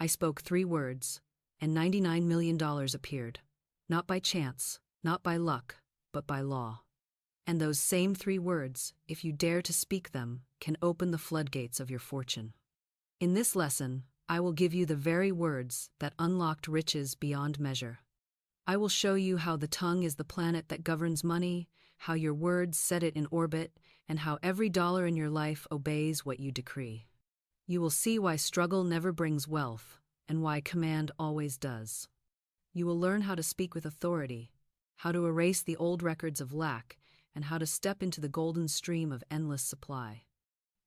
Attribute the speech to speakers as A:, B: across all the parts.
A: I spoke 3 words, and $99 million appeared. Not by chance, not by luck, but by law. And those same 3 words, if you dare to speak them, can open the floodgates of your fortune. In this lesson, I will give you the very words that unlocked riches beyond measure. I will show you how the tongue is the planet that governs money, how your words set it in orbit, and how every dollar in your life obeys what you decree. You will see why struggle never brings wealth, and why command always does. You will learn how to speak with authority, how to erase the old records of lack, and how to step into the golden stream of endless supply.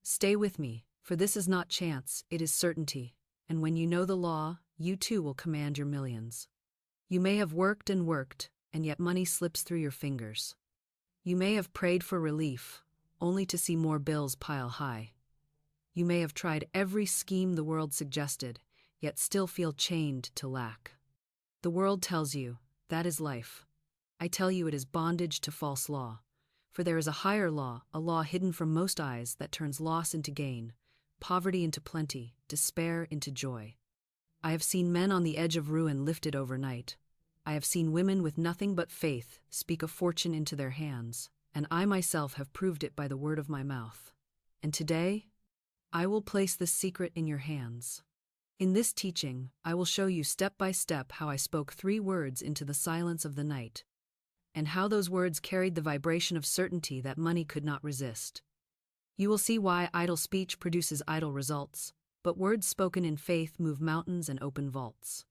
A: Stay with me, for this is not chance, it is certainty, and when you know the law, you too will command your millions. You may have worked, and yet money slips through your fingers. You may have prayed for relief, only to see more bills pile high. You may have tried every scheme the world suggested, yet still feel chained to lack. The world tells you, that is life. I tell you it is bondage to false law. For there is a higher law, a law hidden from most eyes that turns loss into gain, poverty into plenty, despair into joy. I have seen men on the edge of ruin lifted overnight. I have seen women with nothing but faith speak a fortune into their hands, and I myself have proved it by the word of my mouth. And today, I will place this secret in your hands. In this teaching, I will show you step by step how I spoke 3 words into the silence of the night, and how those words carried the vibration of certainty that money could not resist. You will see why idle speech produces idle results, but words spoken in faith move mountains and open vaults.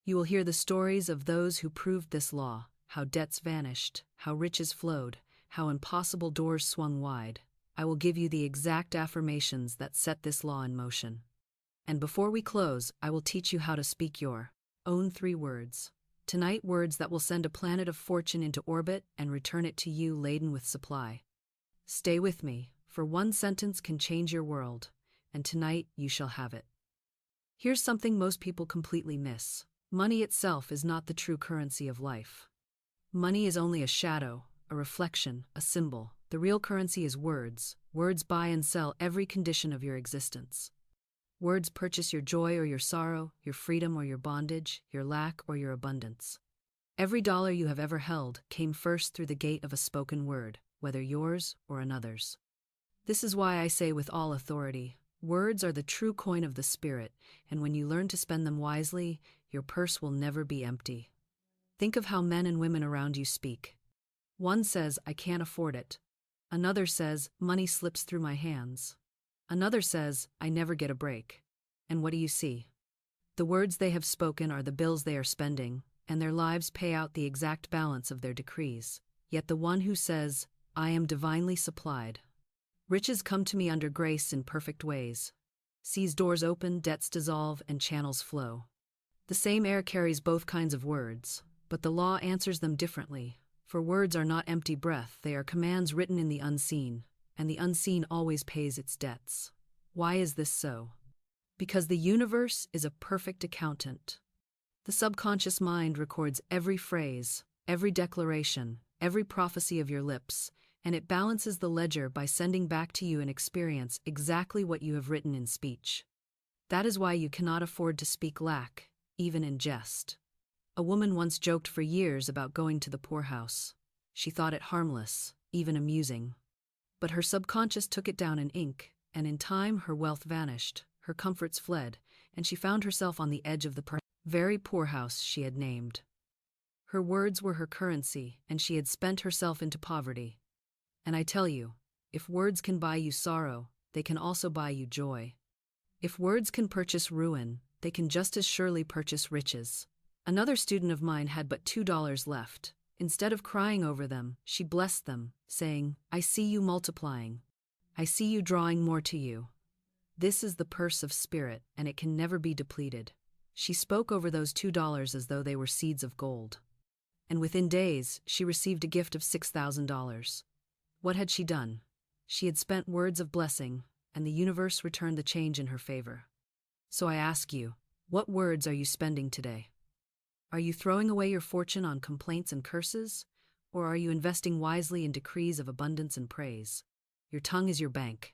A: You will hear the stories of those who proved this law, how debts vanished, how riches flowed, how impossible doors swung wide. I will give you the exact affirmations that set this law in motion. And before we close, I will teach you how to speak your own 3 words. Tonight, words that will send a planet of fortune into orbit and return it to you laden with supply. Stay with me, for one sentence can change your world, and tonight you shall have it. Here's something most people completely miss. Money itself is not the true currency of life. Money is only a shadow, a reflection, a symbol. The real currency is words. Words buy and sell every condition of your existence. Words purchase your joy or your sorrow, your freedom or your bondage, your lack or your abundance. Every dollar you have ever held came first through the gate of a spoken word, whether yours or another's. This is why I say with all authority, words are the true coin of the spirit, and when you learn to spend them wisely, your purse will never be empty. Think of how men and women around you speak. One says, I can't afford it. Another says, money slips through my hands. Another says, I never get a break. And what do you see? The words they have spoken are the bills they are spending, and their lives pay out the exact balance of their decrees. Yet the one who says, I am divinely supplied. Riches come to me under grace in perfect ways. Sees doors open, debts dissolve, and channels flow. The same air carries both kinds of words, but the law answers them differently. For words are not empty breath, they are commands written in the unseen, and the unseen always pays its debts. Why is this so? Because the universe is a perfect accountant. The subconscious mind records every phrase, every declaration, every prophecy of your lips, and it balances the ledger by sending back to you an experience exactly what you have written in speech. That is why you cannot afford to speak lack, even in jest. A woman once joked for years about going to the poorhouse. She thought it harmless, even amusing. But her subconscious took it down in ink, and in time her wealth vanished, her comforts fled, and she found herself on the edge of the very poorhouse she had named. Her words were her currency, and she had spent herself into poverty. And I tell you, if words can buy you sorrow, they can also buy you joy. If words can purchase ruin, they can just as surely purchase riches. Another student of mine had but $2 left. Instead of crying over them, she blessed them, saying, I see you multiplying. I see you drawing more to you. This is the purse of spirit, and it can never be depleted. She spoke over those $2 as though they were seeds of gold. And within days, she received a gift of $6,000. What had she done? She had spent words of blessing, and the universe returned the change in her favor. So I ask you, what words are you spending today? Are you throwing away your fortune on complaints and curses, or are you investing wisely in decrees of abundance and praise? Your tongue is your bank.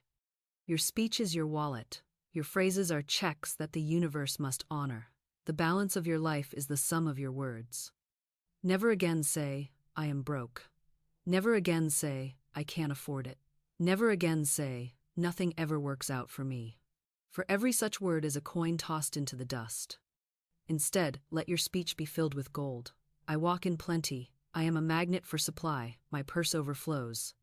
A: Your speech is your wallet. Your phrases are checks that the universe must honor. The balance of your life is the sum of your words. Never again say, I am broke. Never again say, I can't afford it. Never again say, nothing ever works out for me. For every such word is a coin tossed into the dust. Instead, let your speech be filled with gold. I walk in plenty. I am a magnet for supply. My purse overflows.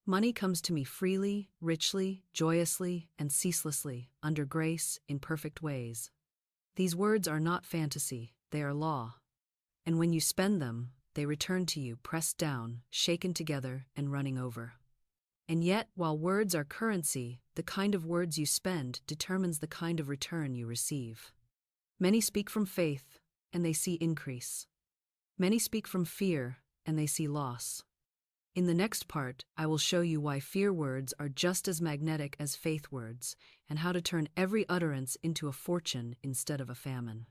A: Money comes to me freely, richly, joyously, and ceaselessly, under grace, in perfect ways. These words are not fantasy, they are law. And when you spend them, they return to you pressed down, shaken together, and running over. And yet, while words are currency, the kind of words you spend determines the kind of return you receive. Many speak from faith, and they see increase. Many speak from fear, and they see loss. In the next part, I will show you why fear words are just as magnetic as faith words, and how to turn every utterance into a fortune instead of a famine.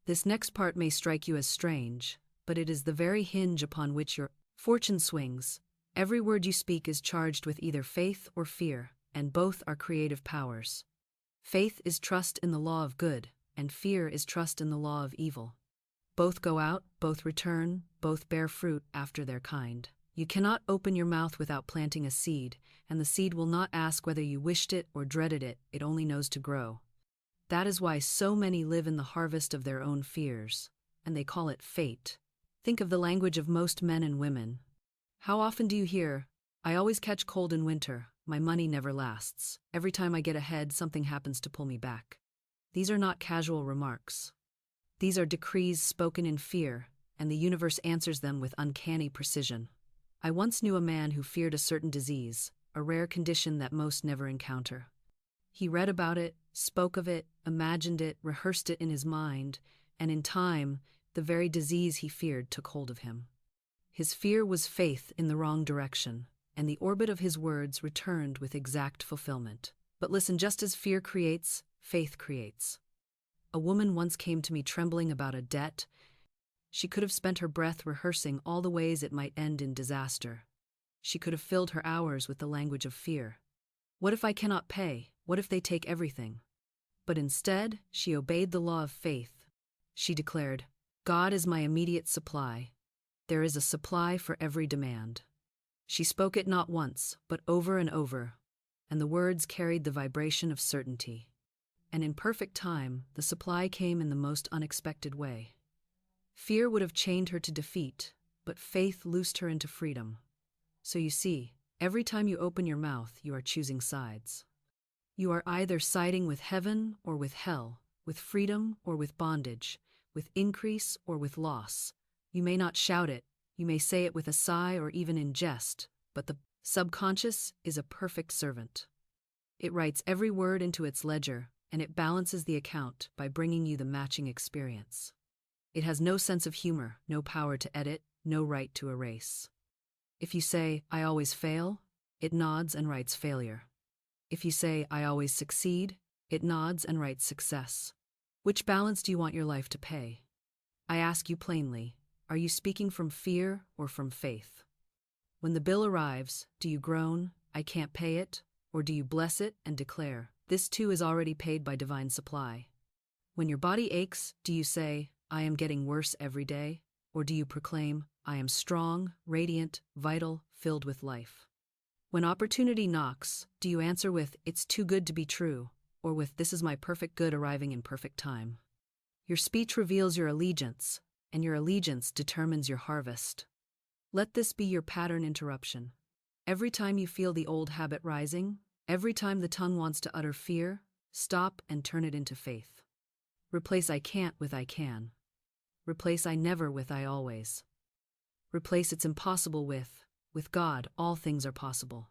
A: This next part may strike you as strange, but it is the very hinge upon which your fortune swings. Every word you speak is charged with either faith or fear, and both are creative powers. Faith is trust in the law of good, and fear is trust in the law of evil. Both go out, both return, both bear fruit after their kind. You cannot open your mouth without planting a seed, and the seed will not ask whether you wished it or dreaded it, it only knows to grow. That is why so many live in the harvest of their own fears, and they call it fate. Think of the language of most men and women. How often do you hear, I always catch cold in winter, my money never lasts, every time I get ahead something happens to pull me back. These are not casual remarks. These are decrees spoken in fear, and the universe answers them with uncanny precision. I once knew a man who feared a certain disease, a rare condition that most never encounter. He read about it, spoke of it, imagined it, rehearsed it in his mind, and in time, the very disease he feared took hold of him. His fear was faith in the wrong direction, and the orbit of his words returned with exact fulfillment. But listen, just as fear creates, faith creates. A woman once came to me trembling about a debt. She could have spent her breath rehearsing all the ways it might end in disaster. She could have filled her hours with the language of fear. What if I cannot pay? What if they take everything? But instead, she obeyed the law of faith. She declared, God is my immediate supply. There is a supply for every demand. She spoke it not once, but over and over, and the words carried the vibration of certainty. And in perfect time, the supply came in the most unexpected way. Fear would have chained her to defeat, but faith loosed her into freedom. So you see, every time you open your mouth, you are choosing sides. You are either siding with heaven or with hell, with freedom or with bondage, with increase or with loss. You may not shout it, you may say it with a sigh or even in jest, but the subconscious is a perfect servant. It writes every word into its ledger, and it balances the account by bringing you the matching experience. It has no sense of humor, no power to edit, no right to erase. If you say, I always fail, it nods and writes failure. If you say, I always succeed, it nods and writes success. Which balance do you want your life to pay? I ask you plainly, are you speaking from fear or from faith? When the bill arrives, do you groan, I can't pay it, or do you bless it and declare, this too is already paid by divine supply? When your body aches, do you say, I am getting worse every day, or do you proclaim, I am strong, radiant, vital, filled with life? When opportunity knocks, do you answer with, it's too good to be true, or with, this is my perfect good arriving in perfect time? Your speech reveals your allegiance, and your allegiance determines your harvest. Let this be your pattern interruption. Every time you feel the old habit rising, every time the tongue wants to utter fear, stop and turn it into faith. Replace I can't with I can. Replace I never with I always. Replace it's impossible with God, all things are possible.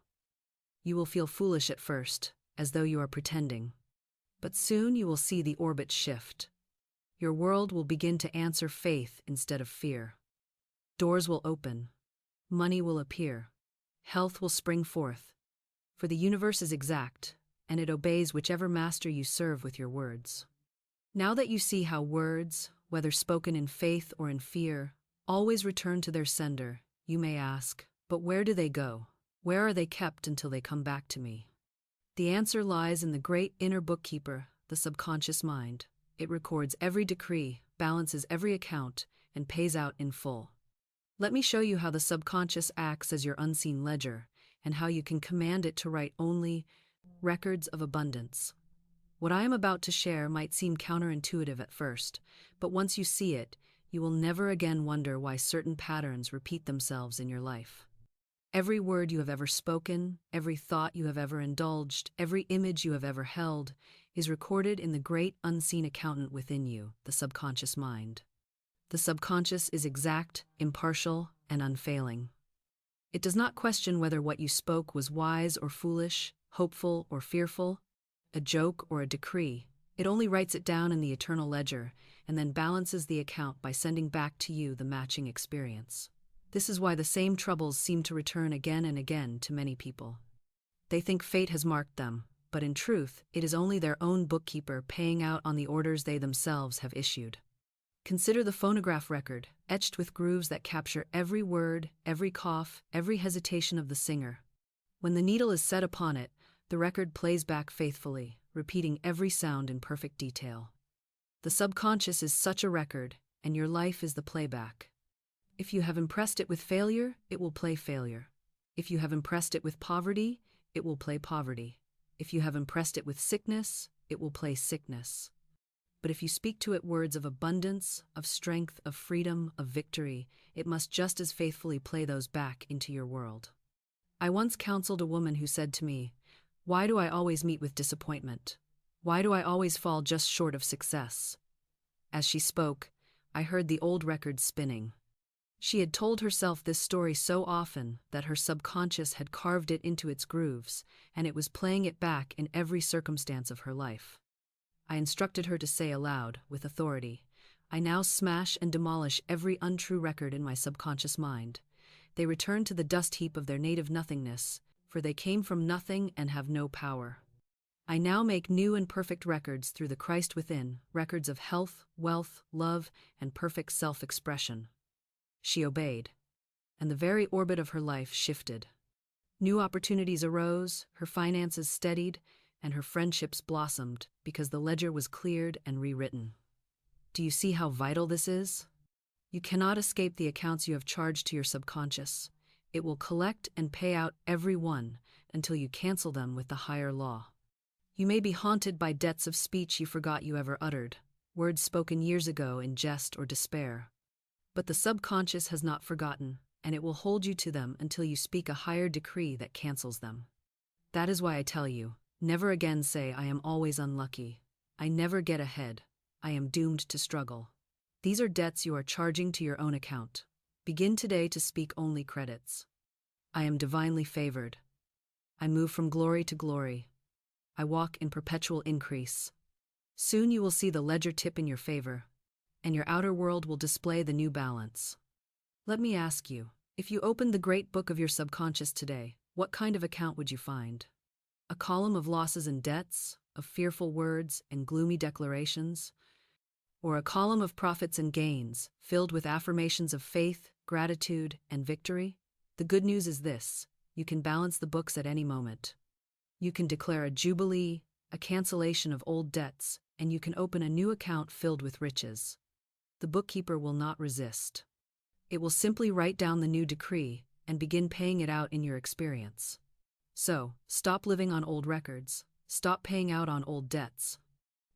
A: You will feel foolish at first, as though you are pretending. But soon you will see the orbit shift. Your world will begin to answer faith instead of fear. Doors will open. Money will appear. Health will spring forth. For the universe is exact, and it obeys whichever master you serve with your words. Now that you see how words, whether spoken in faith or in fear, always return to their sender, you may ask, but where do they go? Where are they kept until they come back to me? The answer lies in the great inner bookkeeper, the subconscious mind. It records every decree, balances every account, and pays out in full. Let me show you how the subconscious acts as your unseen ledger, and how you can command it to write only records of abundance. What I am about to share might seem counterintuitive at first, but once you see it, you will never again wonder why certain patterns repeat themselves in your life. Every word you have ever spoken, every thought you have ever indulged, every image you have ever held, is recorded in the great unseen accountant within you, the subconscious mind. The subconscious is exact, impartial, and unfailing. It does not question whether what you spoke was wise or foolish, hopeful or fearful, a joke or a decree. It only writes it down in the eternal ledger, and then balances the account by sending back to you the matching experience. This is why the same troubles seem to return again and again to many people. They think fate has marked them, but in truth, it is only their own bookkeeper paying out on the orders they themselves have issued. Consider the phonograph record, etched with grooves that capture every word, every cough, every hesitation of the singer. When the needle is set upon it, the record plays back faithfully, repeating every sound in perfect detail. The subconscious is such a record, and your life is the playback. If you have impressed it with failure, it will play failure. If you have impressed it with poverty, it will play poverty. If you have impressed it with sickness, it will play sickness. But if you speak to it words of abundance, of strength, of freedom, of victory, it must just as faithfully play those back into your world. I once counseled a woman who said to me, "Why do I always meet with disappointment? Why do I always fall just short of success?" As she spoke, I heard the old record spinning. She had told herself this story so often that her subconscious had carved it into its grooves, and it was playing it back in every circumstance of her life. I instructed her to say aloud, with authority, "I now smash and demolish every untrue record in my subconscious mind. They return to the dust heap of their native nothingness, for they came from nothing and have no power. I now make new and perfect records through the Christ within, records of health, wealth, love, and perfect self-expression." She obeyed, and the very orbit of her life shifted. New opportunities arose, her finances steadied, and her friendships blossomed because the ledger was cleared and rewritten. Do you see how vital this is? You cannot escape the accounts you have charged to your subconscious. It will collect and pay out every one until you cancel them with the higher law. You may be haunted by debts of speech you forgot you ever uttered, words spoken years ago in jest or despair. But the subconscious has not forgotten, and it will hold you to them until you speak a higher decree that cancels them. That is why I tell you, never again say, "I am always unlucky. I never get ahead. I am doomed to struggle." These are debts you are charging to your own account. Begin today to speak only credits. I am divinely favored. I move from glory to glory. I walk in perpetual increase. Soon you will see the ledger tip in your favor, and your outer world will display the new balance. Let me ask you, if you opened the great book of your subconscious today, what kind of account would you find? A column of losses and debts, of fearful words and gloomy declarations? Or a column of profits and gains, filled with affirmations of faith, gratitude, and victory? The good news is this: you can balance the books at any moment. You can declare a jubilee, a cancellation of old debts, and you can open a new account filled with riches. The bookkeeper will not resist. It will simply write down the new decree and begin paying it out in your experience. So, stop living on old records. Stop paying out on old debts.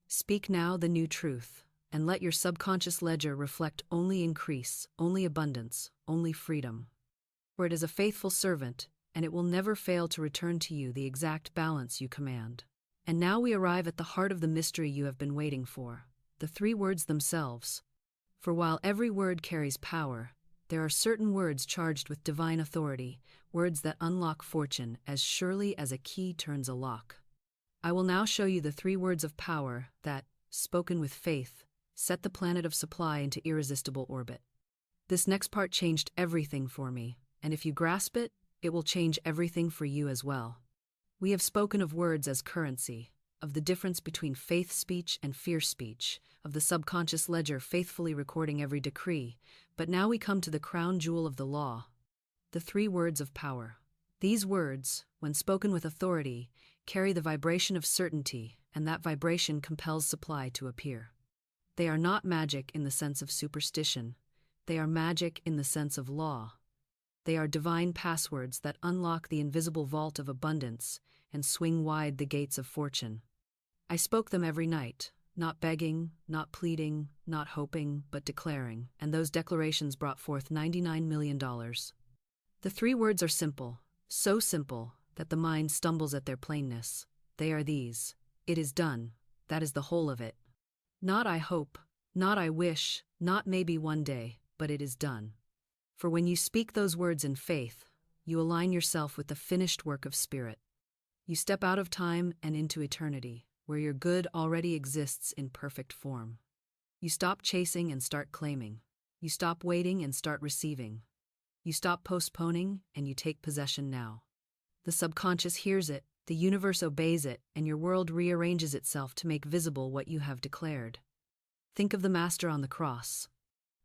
A: Speak now the new truth, and let your subconscious ledger reflect only increase, only abundance, only freedom. For it is a faithful servant, and it will never fail to return to you the exact balance you command. And now we arrive at the heart of the mystery you have been waiting for, the 3 words themselves. For while every word carries power, there are certain words charged with divine authority, words that unlock fortune as surely as a key turns a lock. I will now show you the 3 words of power that, spoken with faith, set the planet of supply into irresistible orbit. This next part changed everything for me, and if you grasp it, it will change everything for you as well. We have spoken of words as currency, of the difference between faith speech and fear speech, of the subconscious ledger faithfully recording every decree, but now we come to the crown jewel of the law, the 3 words of power. These words, when spoken with authority, carry the vibration of certainty, and that vibration compels supply to appear. They are not magic in the sense of superstition. They are magic in the sense of law. They are divine passwords that unlock the invisible vault of abundance and swing wide the gates of fortune. I spoke them every night, not begging, not pleading, not hoping, but declaring, and those declarations brought forth $99 million. The 3 words are simple, so simple that the mind stumbles at their plainness. They are these: it is done. That is the whole of it. Not I hope, not I wish, not maybe one day, but it is done. For when you speak those words in faith, you align yourself with the finished work of Spirit. You step out of time and into eternity, where your good already exists in perfect form. You stop chasing and start claiming. You stop waiting and start receiving. You stop postponing and you take possession now. The subconscious hears it, the universe obeys it, and your world rearranges itself to make visible what you have declared. Think of the Master on the cross.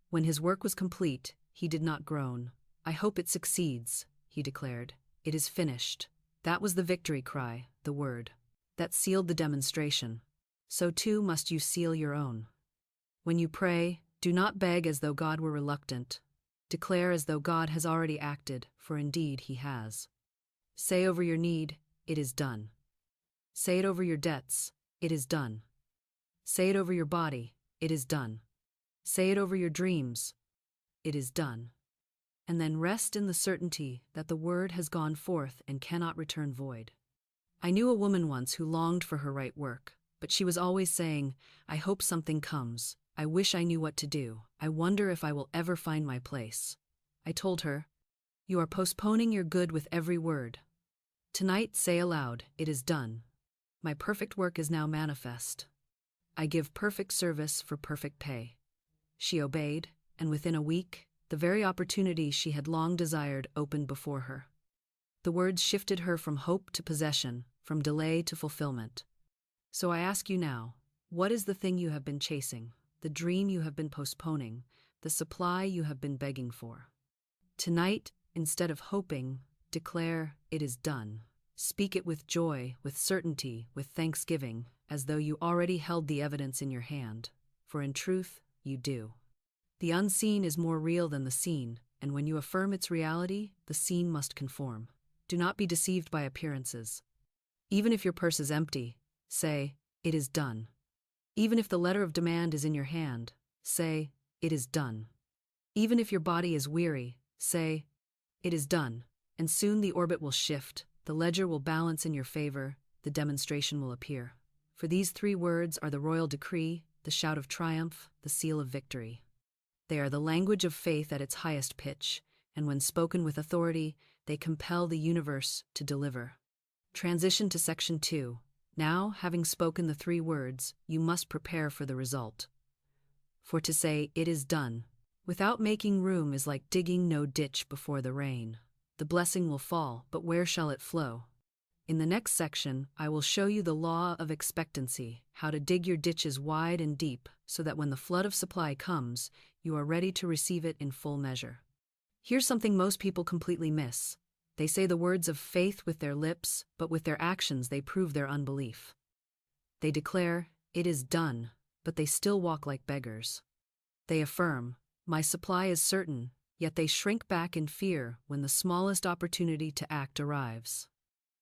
A: When his work was complete, he did not groan. I hope it succeeds, he declared. It is finished. That was the victory cry, the word that sealed the demonstration. So too must you seal your own. When you pray, do not beg as though God were reluctant. Declare as though God has already acted, for indeed he has. Say over your need, it is done. Say it over your debts, it is done. Say it over your body, it is done. Say it over your dreams, it is done. And then rest in the certainty that the word has gone forth and cannot return void. I knew a woman once who longed for her right work, but she was always saying, I hope something comes. I wish I knew what to do. I wonder if I will ever find my place. I told her, you are postponing your good with every word. Tonight say aloud, it is done. My perfect work is now manifest. I give perfect service for perfect pay. She obeyed, and within a week, the very opportunity she had long desired opened before her. The words shifted her from hope to possession, from delay to fulfillment. So I ask you now, what is the thing you have been chasing, the dream you have been postponing, the supply you have been begging for? Tonight, instead of hoping, declare, it is done. Speak it with joy, with certainty, with thanksgiving, as though you already held the evidence in your hand, for in truth, you do. The unseen is more real than the seen, and when you affirm its reality, the seen must conform. Do not be deceived by appearances. Even if your purse is empty, say, it is done. Even if the letter of demand is in your hand, say, it is done. Even if your body is weary, say, it is done, and soon the orbit will shift, the ledger will balance in your favor, the demonstration will appear. For these 3 words are the royal decree, the shout of triumph, the seal of victory. They are the language of faith at its highest pitch, and when spoken with authority, they compel the universe to deliver. Transition to Section 2. Now, having spoken the 3 words, you must prepare for the result. For to say, it is done, without making room is like digging no ditch before the rain. The blessing will fall, but where shall it flow? In the next section, I will show you the law of expectancy, how to dig your ditches wide and deep, so that when the flood of supply comes, you are ready to receive it in full measure. Here's something most people completely miss. They say the words of faith with their lips, but with their actions they prove their unbelief. They declare, it is done, but they still walk like beggars. They affirm, my supply is certain, yet they shrink back in fear when the smallest opportunity to act arrives.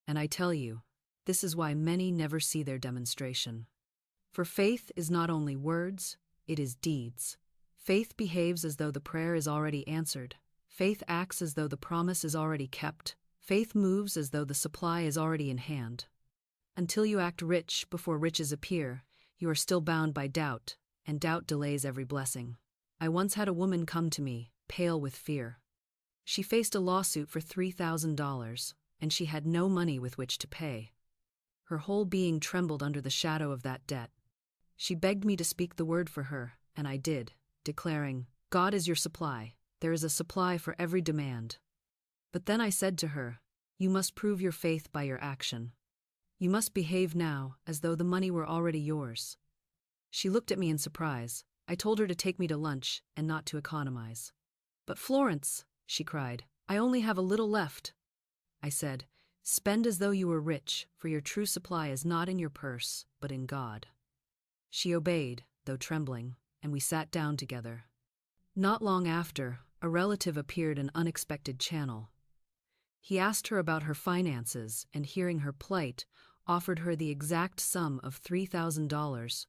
A: And I tell you, this is why many never see their demonstration. For faith is not only words, it is deeds. Faith behaves as though the prayer is already answered. Faith acts as though the promise is already kept. Faith moves as though the supply is already in hand. Until you act rich before riches appear, you are still bound by doubt, and doubt delays every blessing. I once had a woman come to me, pale with fear. She faced a lawsuit for $3,000, and she had no money with which to pay. Her whole being trembled under the shadow of that debt. She begged me to speak the word for her, and I did, declaring, God is your supply. There is a supply for every demand. But then I said to her, you must prove your faith by your action. You must behave now as though the money were already yours. She looked at me in surprise. I told her to take me to lunch and not to economize. But Florence, she cried, I only have a little left. I said, Spend as though you were rich, for your true supply is not in your purse, but in God. She obeyed, though trembling, and we sat down together. Not long after, a relative appeared an unexpected channel. He asked her about her finances and, hearing her plight, offered her the exact sum of $3,000.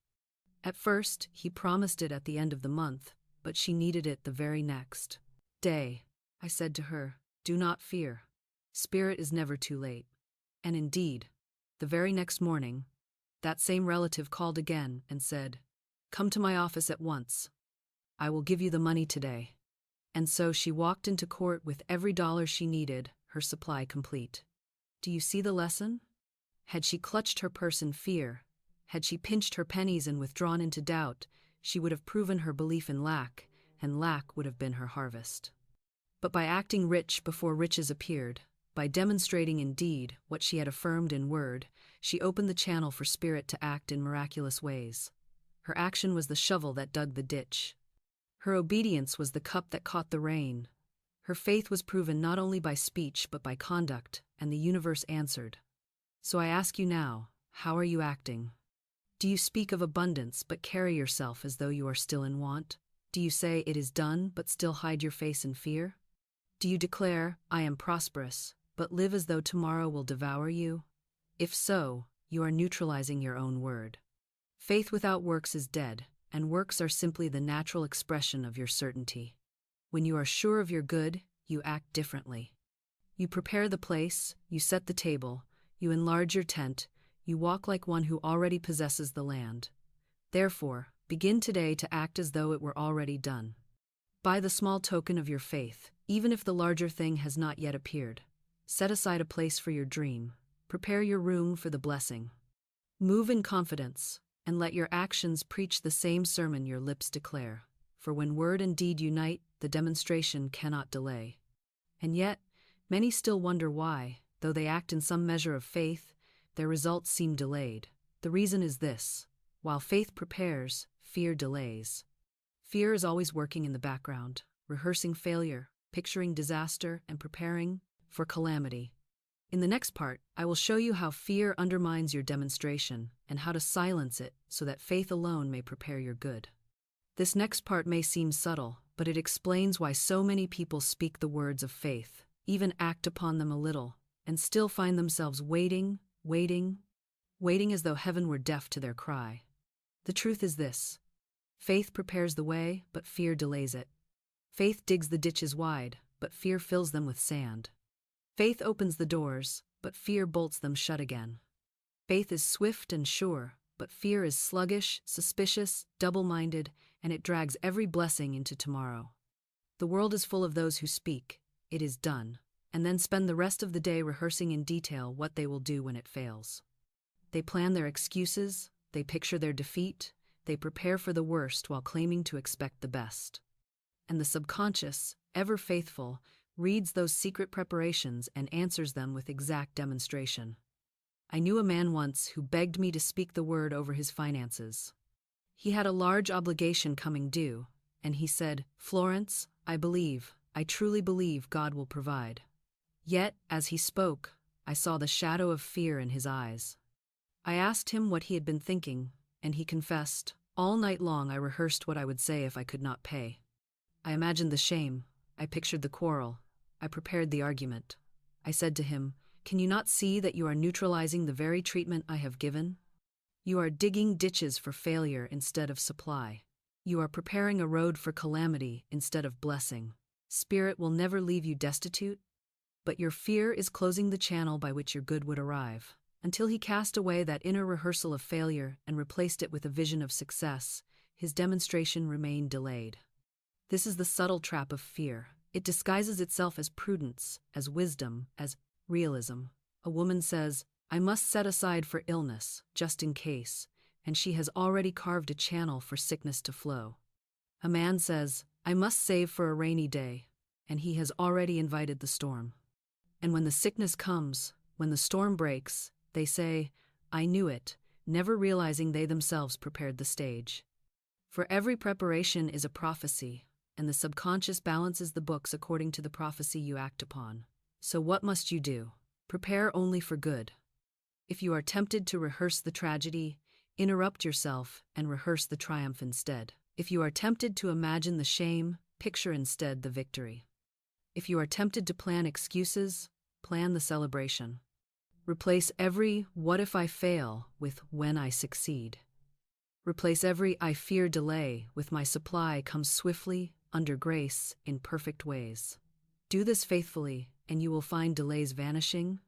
A: At first, he promised it at the end of the month, but she needed it the very next day. I said to her, "Do not fear. Spirit is never too late." And indeed, the very next morning, that same relative called again and said, "Come to my office at once. I will give you the money today." And so she walked into court with every dollar she needed, her supply complete. Do you see the lesson? Had she clutched her purse in fear, had she pinched her pennies and withdrawn into doubt, she would have proven her belief in lack, and lack would have been her harvest. But by acting rich before riches appeared, by demonstrating in deed what she had affirmed in word, she opened the channel for spirit to act in miraculous ways. Her action was the shovel that dug the ditch. Her obedience was the cup that caught the rain. Her faith was proven not only by speech but by conduct, and the universe answered. So I ask you now, how are you acting? Do you speak of abundance but carry yourself as though you are still in want? Do you say it is done but still hide your face in fear? Do you declare, "I am prosperous," but live as though tomorrow will devour you? If so, you are neutralizing your own word. Faith without works is dead, and works are simply the natural expression of your certainty. When you are sure of your good, you act differently. You prepare the place, you set the table, you enlarge your tent, you walk like one who already possesses the land. Therefore, begin today to act as though it were already done. Buy the small token of your faith, even if the larger thing has not yet appeared. Set aside a place for your dream. Prepare your room for the blessing. Move in confidence, and let your actions preach the same sermon your lips declare. For when word and deed unite, the demonstration cannot delay. And yet, many still wonder why, though they act in some measure of faith, their results seem delayed. The reason is this: while faith prepares, fear delays. Fear is always working in the background, rehearsing failure, picturing disaster, and preparing for calamity. In the next part, I will show you how fear undermines your demonstration and how to silence it so that faith alone may prepare your good. This next part may seem subtle, but it explains why so many people speak the words of faith, even act upon them a little, and still find themselves waiting as though heaven were deaf to their cry. The truth is this: faith prepares the way, but fear delays it. Faith digs the ditches wide, but fear fills them with sand. Faith opens the doors, but fear bolts them shut again. Faith is swift and sure, but fear is sluggish, suspicious, double-minded, and it drags every blessing into tomorrow. The world is full of those who speak, "It is done," and then spend the rest of the day rehearsing in detail what they will do when it fails. They plan their excuses, they picture their defeat, they prepare for the worst while claiming to expect the best. And the subconscious, ever faithful, reads those secret preparations and answers them with exact demonstration. I knew a man once who begged me to speak the word over his finances. He had a large obligation coming due, and he said, "Florence, I truly believe God will provide." Yet, as he spoke, I saw the shadow of fear in his eyes. I asked him what he had been thinking, and he confessed, "All night long I rehearsed what I would say if I could not pay. I imagined the shame, I pictured the quarrel, I prepared the argument." I said to him, "Can you not see that you are neutralizing the very treatment I have given? You are digging ditches for failure instead of supply. You are preparing a road for calamity instead of blessing. Spirit will never leave you destitute, but your fear is closing the channel by which your good would arrive." Until he cast away that inner rehearsal of failure and replaced it with a vision of success, his demonstration remained delayed. This is the subtle trap of fear. It disguises itself as prudence, as wisdom, as realism. A woman says, "I must set aside for illness, just in case," and she has already carved a channel for sickness to flow. A man says, "I must save for a rainy day," and he has already invited the storm. And when the sickness comes, when the storm breaks, they say, "I knew it," never realizing they themselves prepared the stage. For every preparation is a prophecy, and the subconscious balances the books according to the prophecy you act upon. So what must you do? Prepare only for good. If you are tempted to rehearse the tragedy, interrupt yourself and rehearse the triumph instead. If you are tempted to imagine the shame, picture instead the victory. If you are tempted to plan excuses, plan the celebration. Replace every "what if I fail" with "when I succeed." Replace every "I fear delay" with "my supply comes swiftly, under grace, in perfect ways." Do this faithfully, and you will find delays vanishing,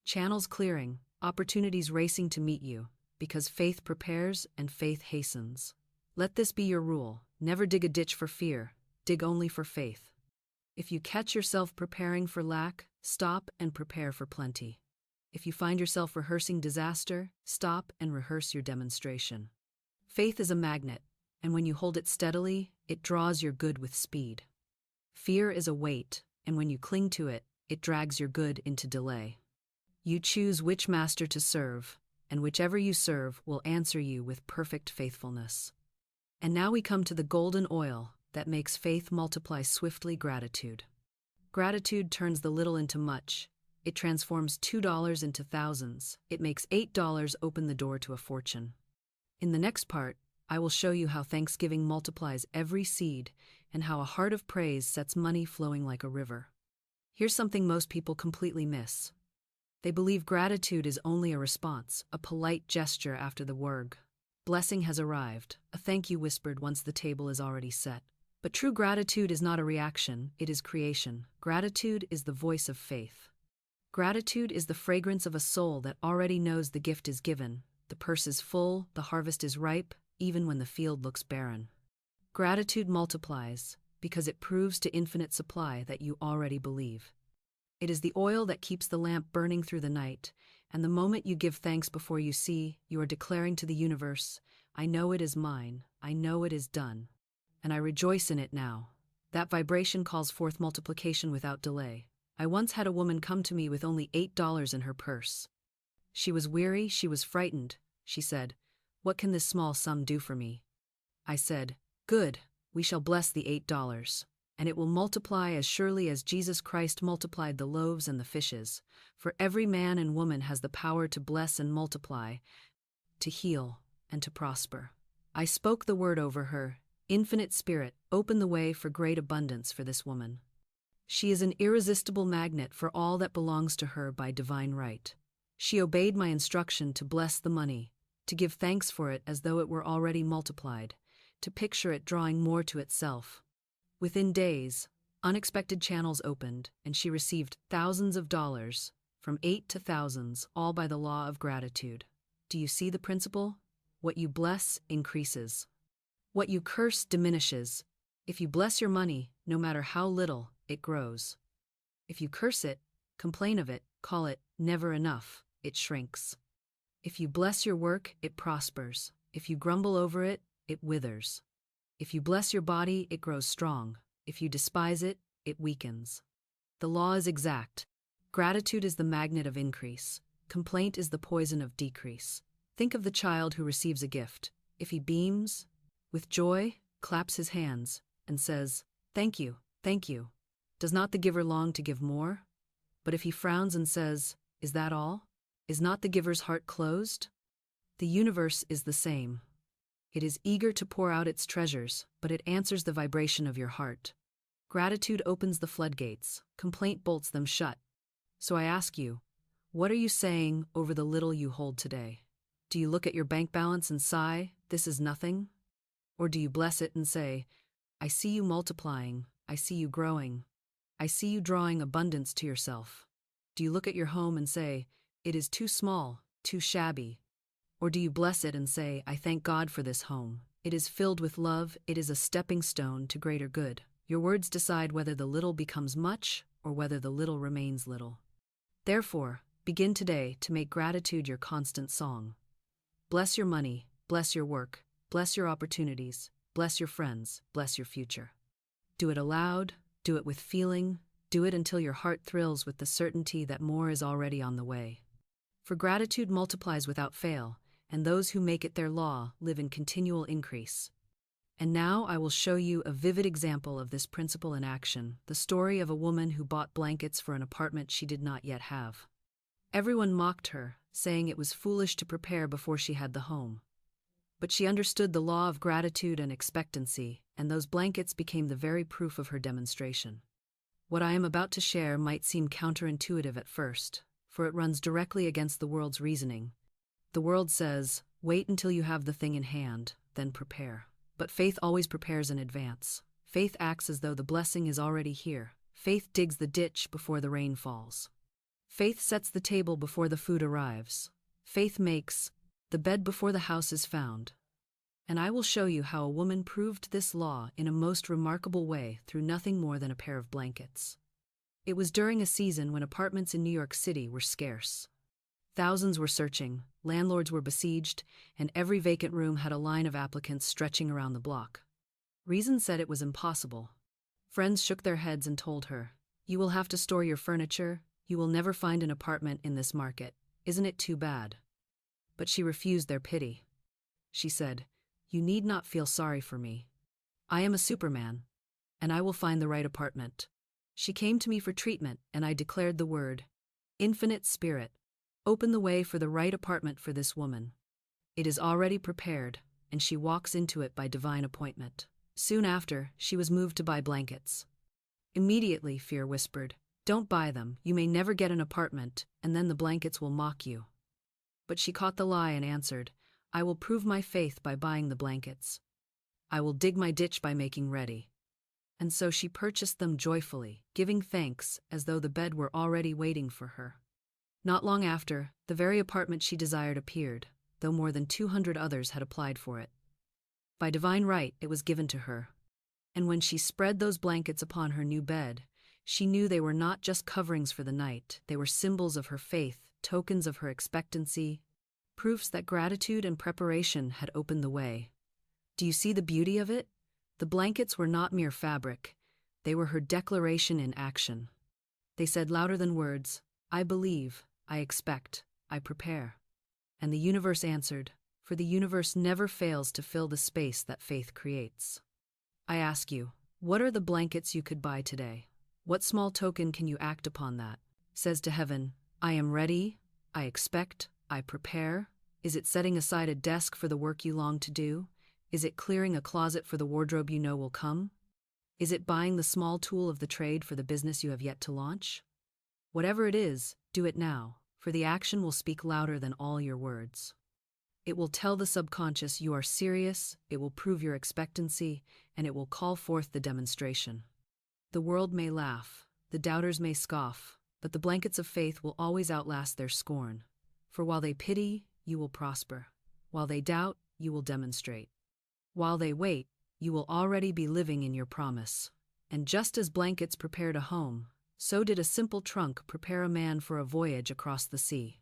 A: channels clearing, opportunities racing to meet you, because faith prepares and faith hastens. Let this be your rule: never dig a ditch for fear, dig only for faith. If you catch yourself preparing for lack, stop and prepare for plenty. If you find yourself rehearsing disaster, stop and rehearse your demonstration. Faith is a magnet, and when you hold it steadily, it draws your good with speed. Fear is a weight, and when you cling to it, it drags your good into delay. You choose which master to serve, and whichever you serve will answer you with perfect faithfulness. And now we come to the golden oil that makes faith multiply swiftly: gratitude. Gratitude turns the little into much. It transforms $2 into thousands. It makes $8 open the door to a fortune. In the next part, I will show you how thanksgiving multiplies every seed and how a heart of praise sets money flowing like a river. Here's something most people completely miss. They believe gratitude is only a response, a polite gesture after the word "blessing has arrived," a thank you whispered once the table is already set. But true gratitude is not a reaction, it is creation. Gratitude is the voice of faith. Gratitude is the fragrance of a soul that already knows the gift is given, the purse is full, the harvest is ripe, even when the field looks barren. Gratitude multiplies because it proves to infinite supply that you already believe. It is the oil that keeps the lamp burning through the night, and the moment you give thanks before you see, you are declaring to the universe, "I know it is mine, I know it is done, and I rejoice in it now." That vibration calls forth multiplication without delay. I once had a woman come to me with only $8 in her purse. She was weary, she was frightened. She said, "What can this small sum do for me?" I said, "Good, we shall bless the $8, and it will multiply as surely as Jesus Christ multiplied the loaves and the fishes, for every man and woman has the power to bless and multiply, to heal and to prosper." I spoke the word over her. Infinite Spirit, open the way for great abundance for this woman. She is an irresistible magnet for all that belongs to her by divine right. She obeyed my instruction to bless the money, to give thanks for it as though it were already multiplied, to picture it drawing more to itself. Within days, unexpected channels opened, and she received thousands of dollars, from 8 to thousands, all by the law of gratitude. Do you see the principle? What you bless increases. What you curse diminishes. If you bless your money, no matter how little, it grows. If you curse it, complain of it, call it never enough, it shrinks. If you bless your work, it prospers. If you grumble over it, it withers. If you bless your body, it grows strong. If you despise it, it weakens. The law is exact. Gratitude is the magnet of increase. Complaint is the poison of decrease. Think of the child who receives a gift. If he beams with joy, claps his hands, and says, "Thank you, thank you," does not the giver long to give more? But if he frowns and says, "Is that all?" is not the giver's heart closed? The universe is the same. It is eager to pour out its treasures, but it answers the vibration of your heart. Gratitude opens the floodgates, complaint bolts them shut. So I ask you, what are you saying over the little you hold today? Do you look at your bank balance and sigh, "This is nothing"? Or do you bless it and say, "I see you multiplying, I see you growing, I see you drawing abundance to yourself"? Do you look at your home and say, "It is too small, too shabby"? Or do you bless it and say, "I thank God for this home. It is filled with love, it is a stepping stone to greater good"? Your words decide whether the little becomes much or whether the little remains little. Therefore, begin today to make gratitude your constant song. Bless your money, bless your work, bless your opportunities, bless your friends, bless your future. Do it aloud, do it with feeling, do it until your heart thrills with the certainty that more is already on the way. For gratitude multiplies without fail, and those who make it their law live in continual increase. And now I will show you a vivid example of this principle in action, the story of a woman who bought blankets for an apartment she did not yet have. Everyone mocked her, saying it was foolish to prepare before she had the home. But she understood the law of gratitude and expectancy, and those blankets became the very proof of her demonstration. What I am about to share might seem counterintuitive at first, for it runs directly against the world's reasoning. The world says, wait until you have the thing in hand, then prepare. But faith always prepares in advance. Faith acts as though the blessing is already here. Faith digs the ditch before the rain falls. Faith sets the table before the food arrives. Faith makes the bed before the house is found. And I will show you how a woman proved this law in a most remarkable way through nothing more than a pair of blankets. It was during a season when apartments in New York City were scarce. Thousands were searching, landlords were besieged, and every vacant room had a line of applicants stretching around the block. Reason said it was impossible. Friends shook their heads and told her, "You will have to store your furniture. You will never find an apartment in this market. Isn't it too bad?" But she refused their pity. She said, "You need not feel sorry for me. I am a Superman, and I will find the right apartment." She came to me for treatment, and I declared the word, "Infinite Spirit, open the way for the right apartment for this woman. It is already prepared, and she walks into it by divine appointment." Soon after, she was moved to buy blankets. Immediately, fear whispered, "Don't buy them, you may never get an apartment, and then the blankets will mock you." But she caught the lie and answered, "I will prove my faith by buying the blankets. I will dig my ditch by making ready." And so she purchased them joyfully, giving thanks as though the bed were already waiting for her. Not long after, the very apartment she desired appeared, though more than 200 others had applied for it. By divine right, it was given to her. And when she spread those blankets upon her new bed, she knew they were not just coverings for the night, they were symbols of her faith, tokens of her expectancy, proofs that gratitude and preparation had opened the way. Do you see the beauty of it? The blankets were not mere fabric, they were her declaration in action. They said louder than words, "I believe, I expect, I prepare." And the universe answered, for the universe never fails to fill the space that faith creates. I ask you, what are the blankets you could buy today? What small token can you act upon that says to heaven, "I am ready, I expect, I prepare"? Is it setting aside a desk for the work you long to do? Is it clearing a closet for the wardrobe you know will come? Is it buying the small tool of the trade for the business you have yet to launch? Whatever it is, do it now, for the action will speak louder than all your words. It will tell the subconscious you are serious, it will prove your expectancy, and it will call forth the demonstration. The world may laugh, the doubters may scoff, but the blankets of faith will always outlast their scorn. For while they pity, you will prosper. While they doubt, you will demonstrate. While they wait, you will already be living in your promise. And just as blankets prepared a home, so did a simple trunk prepare a man for a voyage across the sea.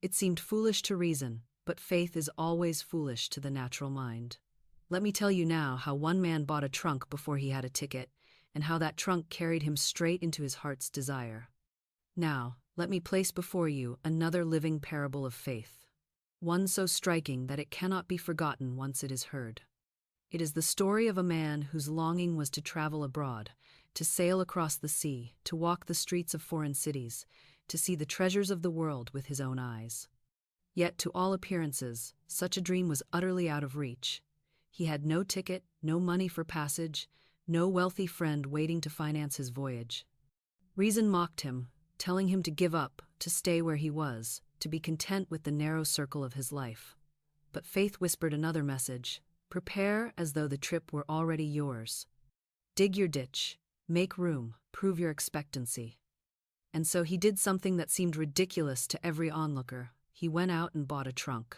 A: It seemed foolish to reason, but faith is always foolish to the natural mind. Let me tell you now how one man bought a trunk before he had a ticket, and how that trunk carried him straight into his heart's desire. Now, let me place before you another living parable of faith, one so striking that it cannot be forgotten once it is heard. It is the story of a man whose longing was to travel abroad, to sail across the sea, to walk the streets of foreign cities, to see the treasures of the world with his own eyes. Yet, to all appearances, such a dream was utterly out of reach. He had no ticket, no money for passage, no wealthy friend waiting to finance his voyage. Reason mocked him, telling him to give up, to stay where he was, to be content with the narrow circle of his life. But faith whispered another message: prepare as though the trip were already yours. Dig your ditch, make room, prove your expectancy. And so he did something that seemed ridiculous to every onlooker. He went out and bought a trunk.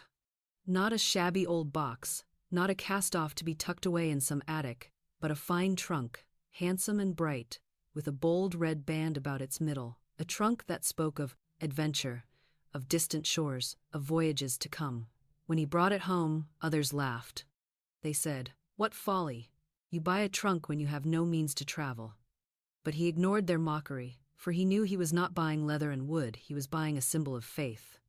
A: Not a shabby old box, not a cast-off to be tucked away in some attic, but a fine trunk, handsome and bright, with a bold red band about its middle, a trunk that spoke of adventure, of distant shores, of voyages to come. When he brought it home, others laughed. They said, "What folly! You buy a trunk when you have no means to travel." But he ignored their mockery, for he knew he was not buying leather and wood, he was buying a symbol of faith.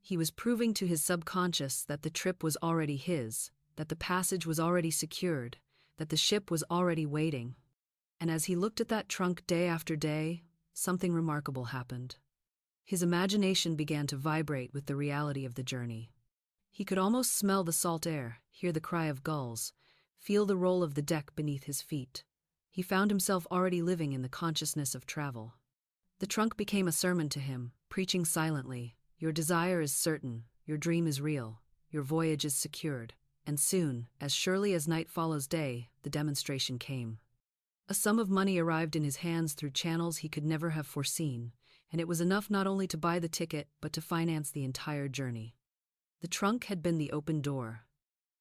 A: He was proving to his subconscious that the trip was already his, that the passage was already secured, that the ship was already waiting. And as he looked at that trunk day after day, something remarkable happened. His imagination began to vibrate with the reality of the journey. He could almost smell the salt air, hear the cry of gulls, feel the roll of the deck beneath his feet. He found himself already living in the consciousness of travel. The trunk became a sermon to him, preaching silently. Your desire is certain, your dream is real, your voyage is secured. And soon, as surely as night follows day, the demonstration came. A sum of money arrived in his hands through channels he could never have foreseen, and it was enough not only to buy the ticket but to finance the entire journey. The trunk had been the open door,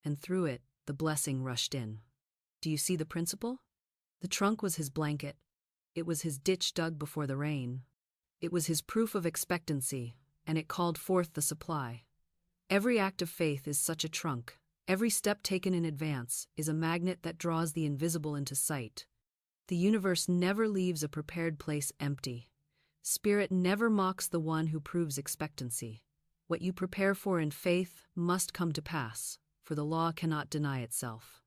A: and through it, the blessing rushed in. Do you see the principle? The trunk was his blanket. It was his ditch dug before the rain. It was his proof of expectancy, and it called forth the supply. Every act of faith is such a trunk. Every step taken in advance is a magnet that draws the invisible into sight. The universe never leaves a prepared place empty. Spirit never mocks the one who proves expectancy. What you prepare for in faith must come to pass, for the law cannot deny itself.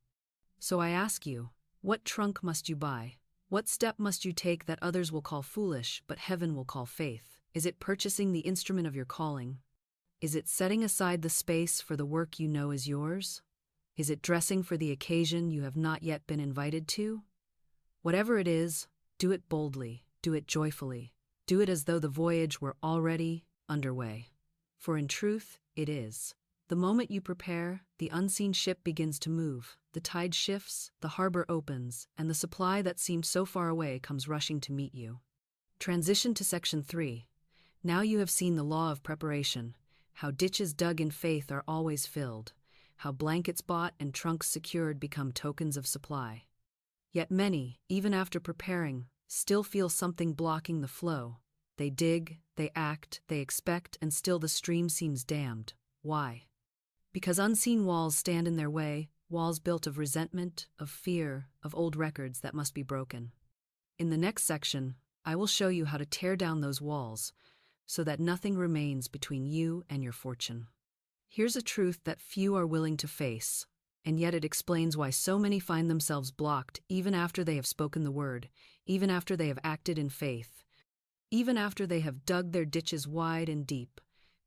A: So I ask you, what trunk must you buy? What step must you take that others will call foolish, but heaven will call faith? Is it purchasing the instrument of your calling? Is it setting aside the space for the work you know is yours? Is it dressing for the occasion you have not yet been invited to? Whatever it is, do it boldly, do it joyfully, do it as though the voyage were already underway. For in truth, it is. The moment you prepare, the unseen ship begins to move, the tide shifts, the harbor opens, and the supply that seemed so far away comes rushing to meet you. Transition to Section 3. Now you have seen the law of preparation, how ditches dug in faith are always filled, how blankets bought and trunks secured become tokens of supply. Yet many, even after preparing, still feel something blocking the flow. They dig, they act, they expect, and still the stream seems dammed. Why? Because unseen walls stand in their way, walls built of resentment, of fear, of old records that must be broken. In the next section, I will show you how to tear down those walls so that nothing remains between you and your fortune. Here's a truth that few are willing to face, and yet it explains why so many find themselves blocked even after they have spoken the word, even after they have acted in faith. Even after they have dug their ditches wide and deep,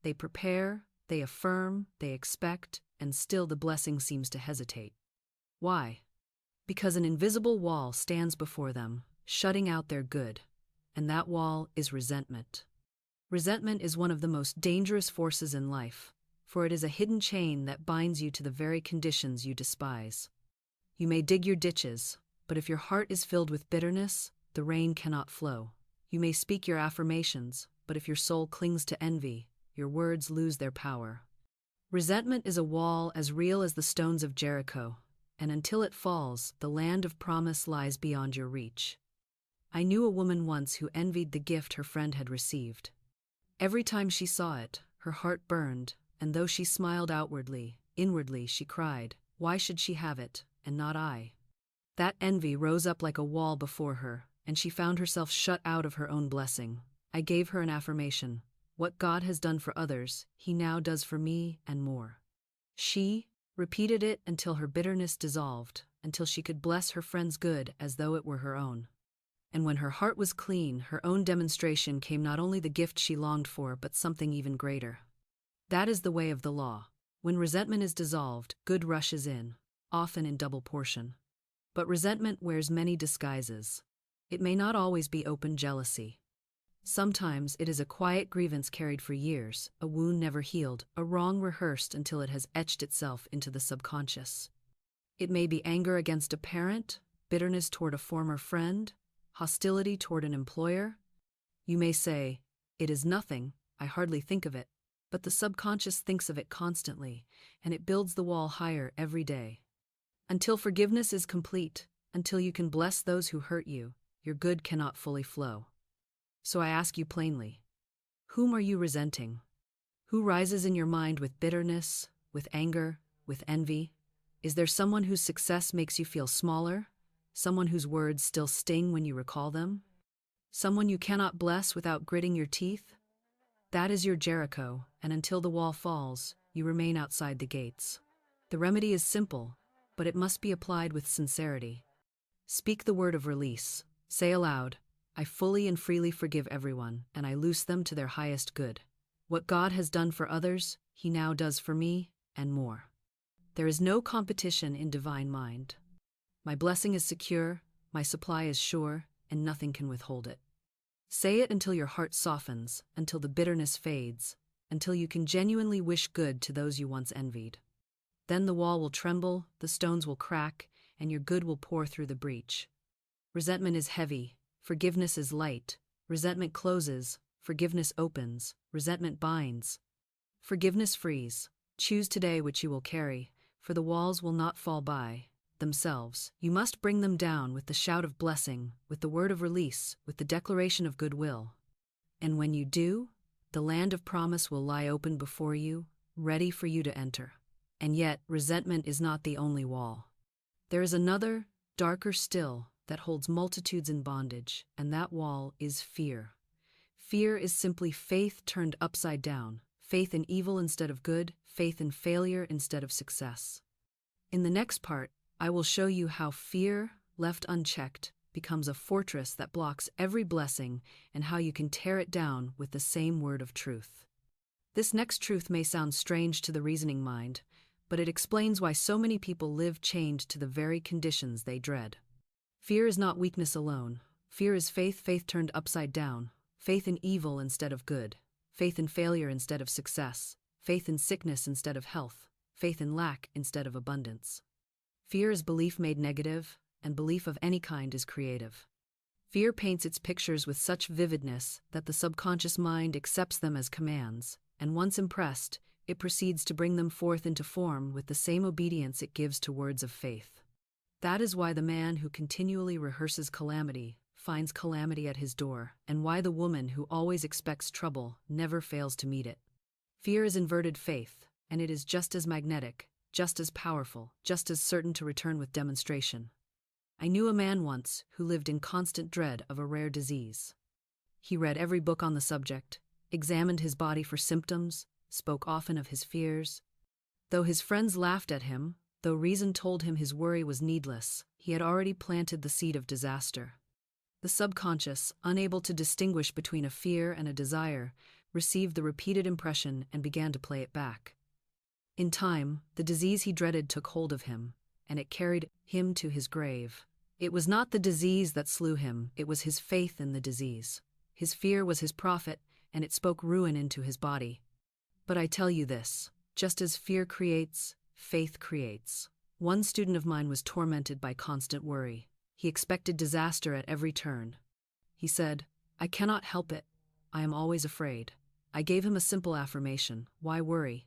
A: they prepare, they affirm, they expect, and still the blessing seems to hesitate. Why? Because an invisible wall stands before them, shutting out their good, and that wall is resentment. Resentment is one of the most dangerous forces in life, for it is a hidden chain that binds you to the very conditions you despise. You may dig your ditches, but if your heart is filled with bitterness, the rain cannot flow. You may speak your affirmations, but if your soul clings to envy, your words lose their power. Resentment is a wall as real as the stones of Jericho, and until it falls, the land of promise lies beyond your reach. I knew a woman once who envied the gift her friend had received. Every time she saw it, her heart burned, and though she smiled outwardly, inwardly she cried, "Why should she have it, and not I?" That envy rose up like a wall before her, and she found herself shut out of her own blessing. I gave her an affirmation. What God has done for others, He now does for me and more. She repeated it until her bitterness dissolved, until she could bless her friend's good as though it were her own. And when her heart was clean, her own demonstration came not only the gift she longed for, but something even greater. That is the way of the law. When resentment is dissolved, good rushes in, often in double portion. But resentment wears many disguises. It may not always be open jealousy. Sometimes it is a quiet grievance carried for years, a wound never healed, a wrong rehearsed until it has etched itself into the subconscious. It may be anger against a parent, bitterness toward a former friend, hostility toward an employer. You may say, "It is nothing, I hardly think of it," but the subconscious thinks of it constantly, and it builds the wall higher every day. Until forgiveness is complete, until you can bless those who hurt you, your good cannot fully flow. So I ask you plainly, whom are you resenting? Who rises in your mind with bitterness, with anger, with envy? Is there someone whose success makes you feel smaller? Someone whose words still sting when you recall them? Someone you cannot bless without gritting your teeth? That is your Jericho, and until the wall falls, you remain outside the gates. The remedy is simple, but it must be applied with sincerity. Speak the word of release. Say aloud, I fully and freely forgive everyone, and I loose them to their highest good. What God has done for others, He now does for me, and more. There is no competition in divine mind. My blessing is secure, my supply is sure, and nothing can withhold it. Say it until your heart softens, until the bitterness fades, until you can genuinely wish good to those you once envied. Then the wall will tremble, the stones will crack, and your good will pour through the breach. Resentment is heavy, forgiveness is light. Resentment closes, forgiveness opens. Resentment binds. Forgiveness frees. Choose today which you will carry, for the walls will not fall by themselves. You must bring them down with the shout of blessing, with the word of release, with the declaration of goodwill. And when you do, the land of promise will lie open before you, ready for you to enter. And yet, resentment is not the only wall. There is another, darker still, that holds multitudes in bondage, and that wall is fear. Fear is simply faith turned upside down, faith in evil instead of good, faith in failure instead of success. In the next part, I will show you how fear, left unchecked, becomes a fortress that blocks every blessing, and how you can tear it down with the same word of truth. This next truth may sound strange to the reasoning mind, but it explains why so many people live chained to the very conditions they dread. Fear is not weakness alone. Fear is faith, faith turned upside down, faith in evil instead of good, faith in failure instead of success, faith in sickness instead of health, faith in lack instead of abundance. Fear is belief made negative, and belief of any kind is creative. Fear paints its pictures with such vividness that the subconscious mind accepts them as commands, and once impressed, it proceeds to bring them forth into form with the same obedience it gives to words of faith. That is why the man who continually rehearses calamity finds calamity at his door, and why the woman who always expects trouble never fails to meet it. Fear is inverted faith, and it is just as magnetic, just as powerful, just as certain to return with demonstration. I knew a man once who lived in constant dread of a rare disease. He read every book on the subject, examined his body for symptoms, spoke often of his fears. Though his friends laughed at him, though reason told him his worry was needless, he had already planted the seed of disaster. The subconscious, unable to distinguish between a fear and a desire, received the repeated impression and began to play it back. In time, the disease he dreaded took hold of him, and it carried him to his grave. It was not the disease that slew him, it was his faith in the disease. His fear was his prophet, and it spoke ruin into his body. But I tell you this, just as fear creates, faith creates. One student of mine was tormented by constant worry. He expected disaster at every turn. He said, "I cannot help it. I am always afraid." I gave him a simple affirmation: why worry?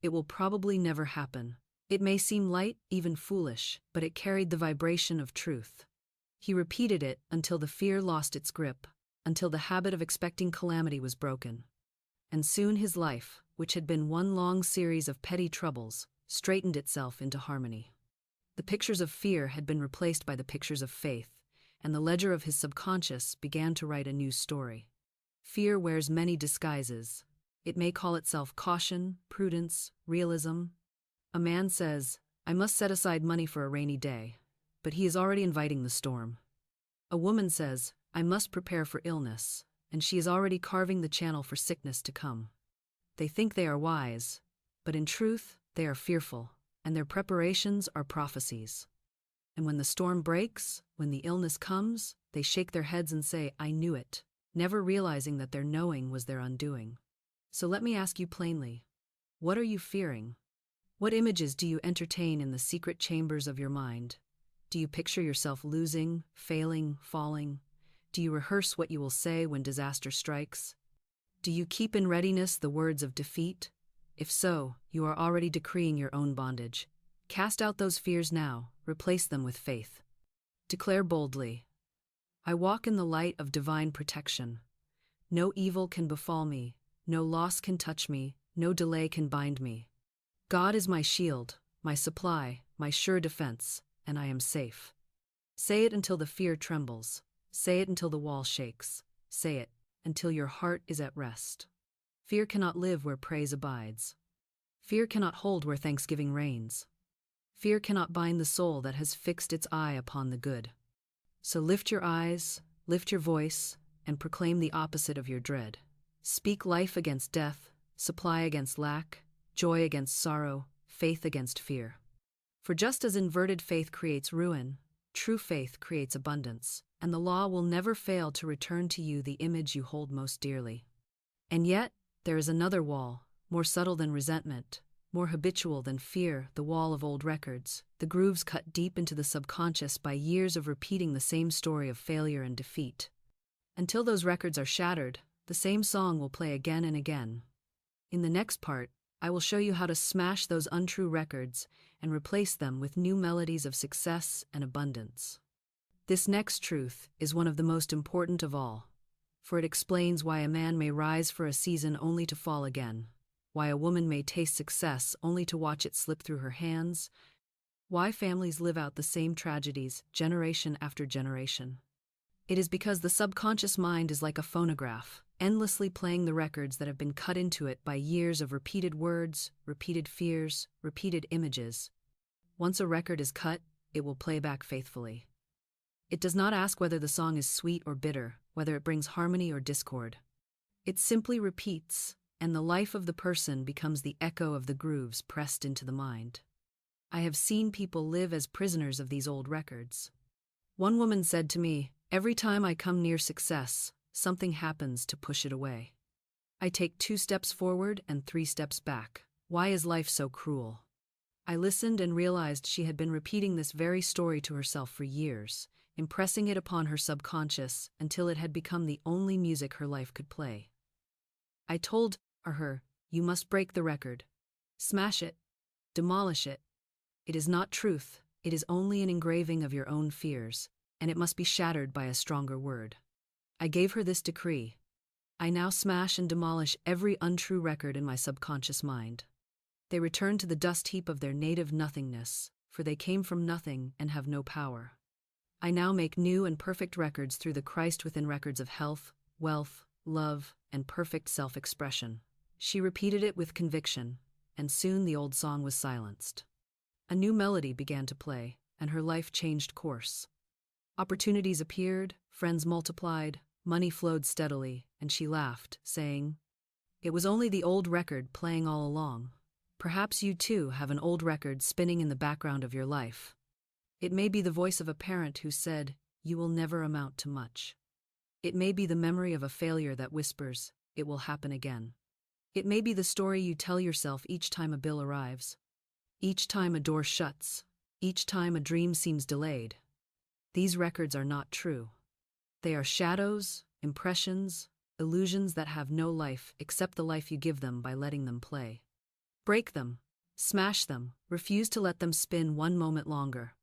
A: It will probably never happen. It may seem light, even foolish, but it carried the vibration of truth. He repeated it until the fear lost its grip, until the habit of expecting calamity was broken. And soon his life, which had been one long series of petty troubles, straightened itself into harmony. The pictures of fear had been replaced by the pictures of faith, and the ledger of his subconscious began to write a new story. Fear wears many disguises. It may call itself caution, prudence, realism. A man says, "I must set aside money for a rainy day," but he is already inviting the storm. A woman says, "I must prepare for illness," and she is already carving the channel for sickness to come. They think they are wise, but in truth, they are fearful, and their preparations are prophecies. And when the storm breaks, when the illness comes, they shake their heads and say, "I knew it," never realizing that their knowing was their undoing. So let me ask you plainly, what are you fearing? What images do you entertain in the secret chambers of your mind? Do you picture yourself losing, failing, falling? Do you rehearse what you will say when disaster strikes? Do you keep in readiness the words of defeat? If so, you are already decreeing your own bondage. Cast out those fears now, replace them with faith. Declare boldly, "I walk in the light of divine protection. No evil can befall me, no loss can touch me, no delay can bind me. God is my shield, my supply, my sure defense, and I am safe." Say it until the fear trembles. Say it until the wall shakes. Say it until your heart is at rest. Fear cannot live where praise abides. Fear cannot hold where thanksgiving reigns. Fear cannot bind the soul that has fixed its eye upon the good. So lift your eyes, lift your voice, and proclaim the opposite of your dread. Speak life against death, supply against lack, joy against sorrow, faith against fear. For just as inverted faith creates ruin, true faith creates abundance, and the law will never fail to return to you the image you hold most dearly. And yet, there is another wall, more subtle than resentment, more habitual than fear, the wall of old records, the grooves cut deep into the subconscious by years of repeating the same story of failure and defeat. Until those records are shattered, the same song will play again and again. In the next part, I will show you how to smash those untrue records and replace them with new melodies of success and abundance. This next truth is one of the most important of all, for it explains why a man may rise for a season only to fall again, why a woman may taste success only to watch it slip through her hands, why families live out the same tragedies generation after generation. It is because the subconscious mind is like a phonograph, endlessly playing the records that have been cut into it by years of repeated words, repeated fears, repeated images. Once a record is cut, it will play back faithfully. It does not ask whether the song is sweet or bitter, whether it brings harmony or discord. It simply repeats, and the life of the person becomes the echo of the grooves pressed into the mind. I have seen people live as prisoners of these old records. One woman said to me, "Every time I come near success, something happens to push it away. I take 2 steps forward and 3 steps back. Why is life so cruel?" I listened and realized she had been repeating this very story to herself for years, impressing it upon her subconscious until it had become the only music her life could play. I told her, "You must break the record. Smash it. Demolish it. It is not truth, it is only an engraving of your own fears, and it must be shattered by a stronger word." I gave her this decree. I now smash and demolish every untrue record in my subconscious mind. They return to the dust heap of their native nothingness, for they came from nothing and have no power. I now make new and perfect records through the Christ within records of health, wealth, love, and perfect self-expression. She repeated it with conviction, and soon the old song was silenced. A new melody began to play, and her life changed course. Opportunities appeared, friends multiplied, money flowed steadily, and she laughed, saying, "It was only the old record playing all along." Perhaps you too have an old record spinning in the background of your life. It may be the voice of a parent who said, "You will never amount to much." It may be the memory of a failure that whispers, "It will happen again." It may be the story you tell yourself each time a bill arrives, each time a door shuts, each time a dream seems delayed. These records are not true. They are shadows, impressions, illusions that have no life except the life you give them by letting them play. Break them, smash them, refuse to let them spin one moment longer.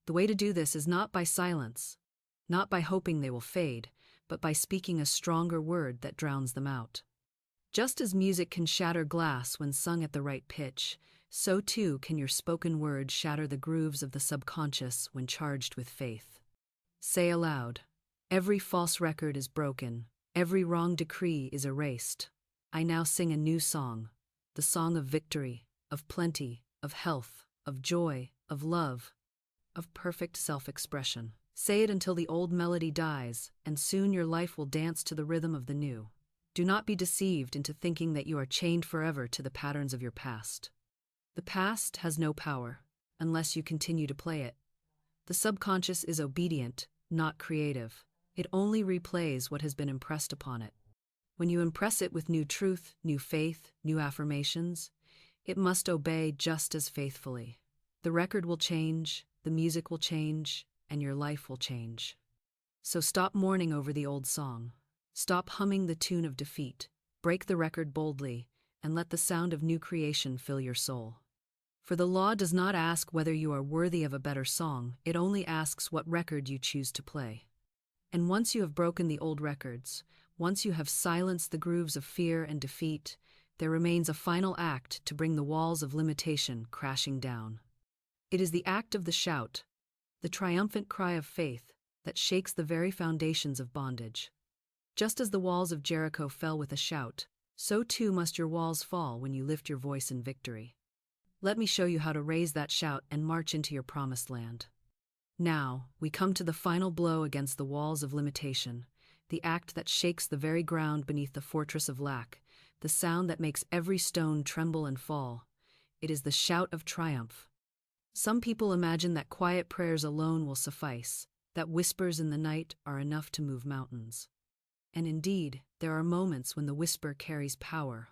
A: The way to do this is not by silence, not by hoping they will fade, but by speaking a stronger word that drowns them out. Just as music can shatter glass when sung at the right pitch, so too can your spoken word shatter the grooves of the subconscious when charged with faith. Say aloud, "Every false record is broken, every wrong decree is erased. I now sing a new song, the song of victory, of plenty, of health, of joy, of love, of perfect self-expression." Say it until the old melody dies, and soon your life will dance to the rhythm of the new. Do not be deceived into thinking that you are chained forever to the patterns of your past. The past has no power, unless you continue to play it. The subconscious is obedient, not creative. It only replays what has been impressed upon it. When you impress it with new truth, new faith, new affirmations, it must obey just as faithfully. The record will change, the music will change, and your life will change. So stop mourning over the old song. Stop humming the tune of defeat. Break the record boldly, and let the sound of new creation fill your soul. For the law does not ask whether you are worthy of a better song, it only asks what record you choose to play. And once you have broken the old records, once you have silenced the grooves of fear and defeat, there remains a final act to bring the walls of limitation crashing down. It is the act of the shout, the triumphant cry of faith that shakes the very foundations of bondage. Just as the walls of Jericho fell with a shout, so too must your walls fall when you lift your voice in victory. Let me show you how to raise that shout and march into your promised land. Now, we come to the final blow against the walls of limitation, the act that shakes the very ground beneath the fortress of lack, the sound that makes every stone tremble and fall. It is the shout of triumph. Some people imagine that quiet prayers alone will suffice, that whispers in the night are enough to move mountains. And indeed, there are moments when the whisper carries power.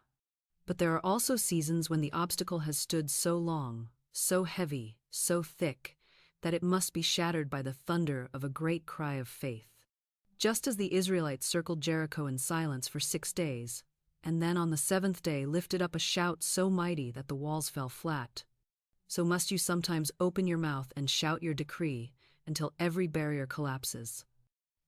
A: But there are also seasons when the obstacle has stood so long, so heavy, so thick, that it must be shattered by the thunder of a great cry of faith. Just as the Israelites circled Jericho in silence for 6 days, and then on the 7th day lifted up a shout so mighty that the walls fell flat, so must you sometimes open your mouth and shout your decree until every barrier collapses.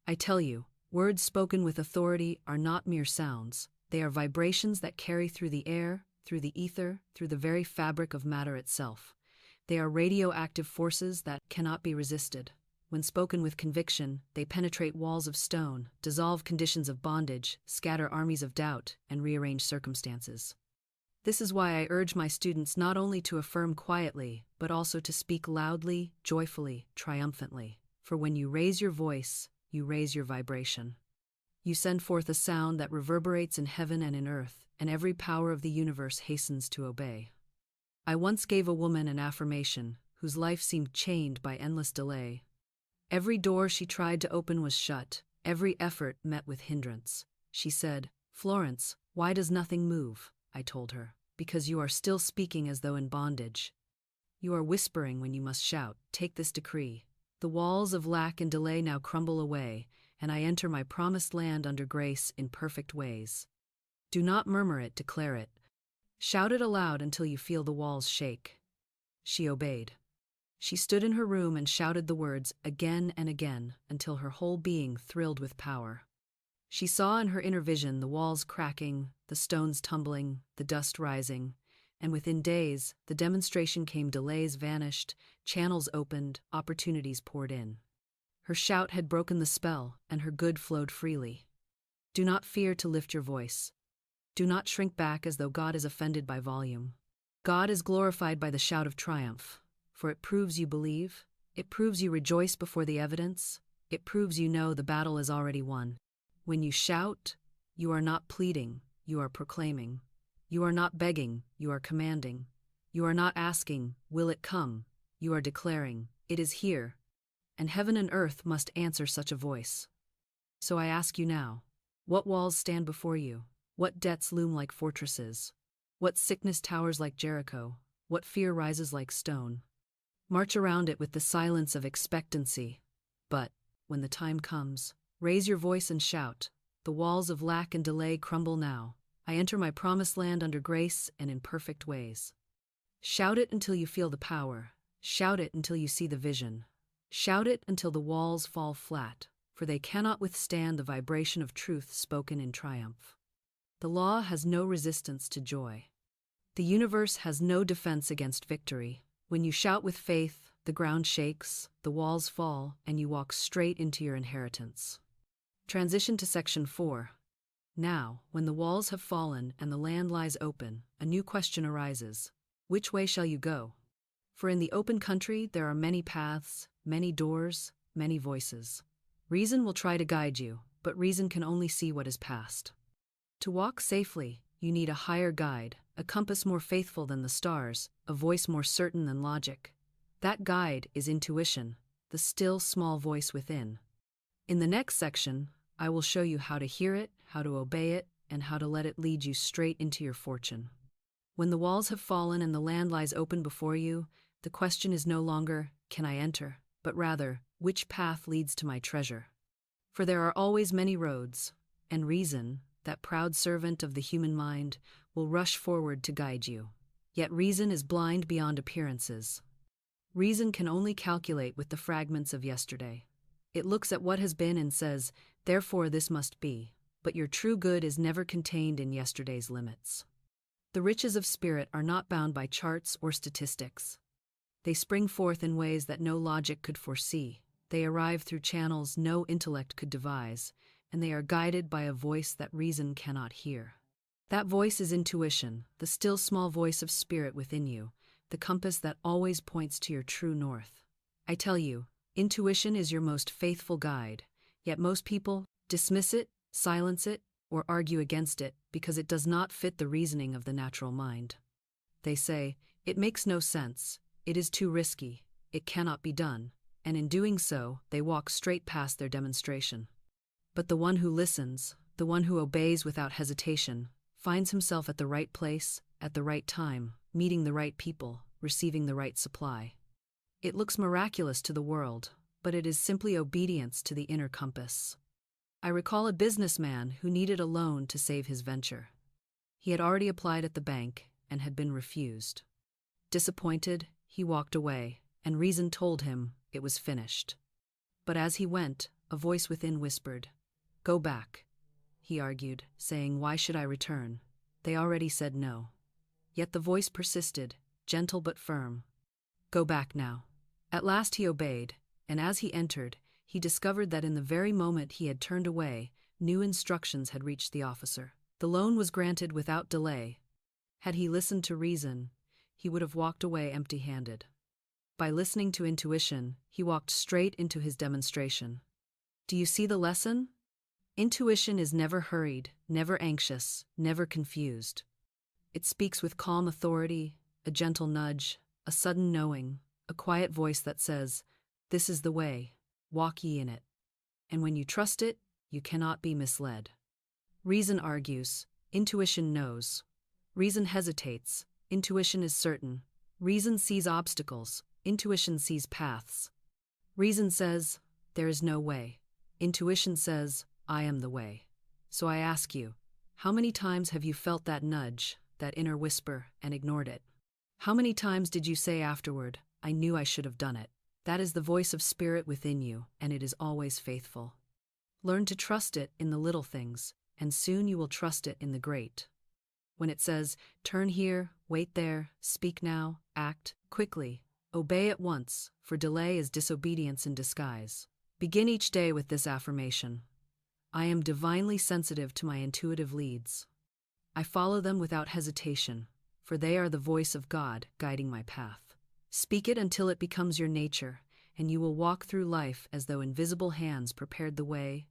A: I tell you, words spoken with authority are not mere sounds. They are vibrations that carry through the air, through the ether, through the very fabric of matter itself. They are radioactive forces that cannot be resisted. When spoken with conviction, they penetrate walls of stone, dissolve conditions of bondage, scatter armies of doubt, and rearrange circumstances. This is why I urge my students not only to affirm quietly, but also to speak loudly, joyfully, triumphantly. For when you raise your voice, you raise your vibration. You send forth a sound that reverberates in heaven and in earth, and every power of the universe hastens to obey. I once gave a woman an affirmation whose life seemed chained by endless delay. Every door she tried to open was shut, every effort met with hindrance. She said, "Florence, why does nothing move?" I told her, "Because you are still speaking as though in bondage. You are whispering when you must shout. Take this decree. The walls of lack and delay now crumble away, and I enter my promised land under grace in perfect ways. Do not murmur it, declare it. Shout it aloud until you feel the walls shake." She obeyed. She stood in her room and shouted the words again and again until her whole being thrilled with power. She saw in her inner vision the walls cracking, the stones tumbling, the dust rising, and within days, the demonstration came. Delays vanished, channels opened, opportunities poured in. Her shout had broken the spell, and her good flowed freely. Do not fear to lift your voice. Do not shrink back as though God is offended by volume. God is glorified by the shout of triumph, for it proves you believe, it proves you rejoice before the evidence, it proves you know the battle is already won. When you shout, you are not pleading, you are proclaiming. You are not begging, you are commanding. You are not asking, will it come? You are declaring, it is here. And heaven and earth must answer such a voice. So I ask you now, what walls stand before you? What debts loom like fortresses? What sickness towers like Jericho? What fear rises like stone? March around it with the silence of expectancy. But, when the time comes, raise your voice and shout. The walls of lack and delay crumble now. I enter my promised land under grace and in perfect ways. Shout it until you feel the power. Shout it until you see the vision. Shout it until the walls fall flat, for they cannot withstand the vibration of truth spoken in triumph. The law has no resistance to joy. The universe has no defense against victory. When you shout with faith, the ground shakes, the walls fall, and you walk straight into your inheritance. Transition to Section 4. Now, when the walls have fallen and the land lies open, a new question arises. Which way shall you go? For in the open country there are many paths, many doors, many voices. Reason will try to guide you, but reason can only see what is past. To walk safely, you need a higher guide, a compass more faithful than the stars, a voice more certain than logic. That guide is intuition, the still small voice within. In the next section, I will show you how to hear it, how to obey it, and how to let it lead you straight into your fortune. When the walls have fallen and the land lies open before you, the question is no longer, can I enter, but rather, which path leads to my treasure? For there are always many roads, and reason, that proud servant of the human mind, will rush forward to guide you. Yet reason is blind beyond appearances. Reason can only calculate with the fragments of yesterday. It looks at what has been and says, therefore this must be, but your true good is never contained in yesterday's limits. The riches of spirit are not bound by charts or statistics. They spring forth in ways that no logic could foresee. They arrive through channels no intellect could devise, and they are guided by a voice that reason cannot hear. That voice is intuition, the still small voice of spirit within you, the compass that always points to your true north. I tell you, Intuition is your most faithful guide, yet most people dismiss it, silence it, or argue against it because it does not fit the reasoning of the natural mind. They say, it makes no sense, it is too risky, it cannot be done, and in doing so, they walk straight past their demonstration. But the one who listens, the one who obeys without hesitation, finds himself at the right place, at the right time, meeting the right people, receiving the right supply. It looks miraculous to the world, but it is simply obedience to the inner compass. I recall a businessman who needed a loan to save his venture. He had already applied at the bank and had been refused. Disappointed, he walked away, and reason told him it was finished. But as he went, a voice within whispered, "Go back," he argued, saying, "Why should I return? They already said no." Yet the voice persisted, gentle but firm. "Go back now." At last he obeyed, and as he entered, he discovered that in the very moment he had turned away, new instructions had reached the officer. The loan was granted without delay. Had he listened to reason, he would have walked away empty-handed. By listening to intuition, he walked straight into his demonstration. Do you see the lesson? Intuition is never hurried, never anxious, never confused. It speaks with calm authority, a gentle nudge, a sudden knowing, a quiet voice that says, "This is the way, walk ye in it." And when you trust it, you cannot be misled. Reason argues, intuition knows. Reason hesitates, intuition is certain. Reason sees obstacles, intuition sees paths. Reason says, "There is no way." Intuition says, "I am the way." So I ask you, how many times have you felt that nudge, that inner whisper, and ignored it? How many times did you say afterward, "I knew I should have done it"? That is the voice of spirit within you, and it is always faithful. Learn to trust it in the little things, and soon you will trust it in the great. When it says, "Turn here, wait there, speak now, act quickly," obey at once, for delay is disobedience in disguise. Begin each day with this affirmation. I am divinely sensitive to my intuitive leads. I follow them without hesitation, for they are the voice of God guiding my path. Speak it until it becomes your nature, and you will walk through life as though invisible hands prepared the way,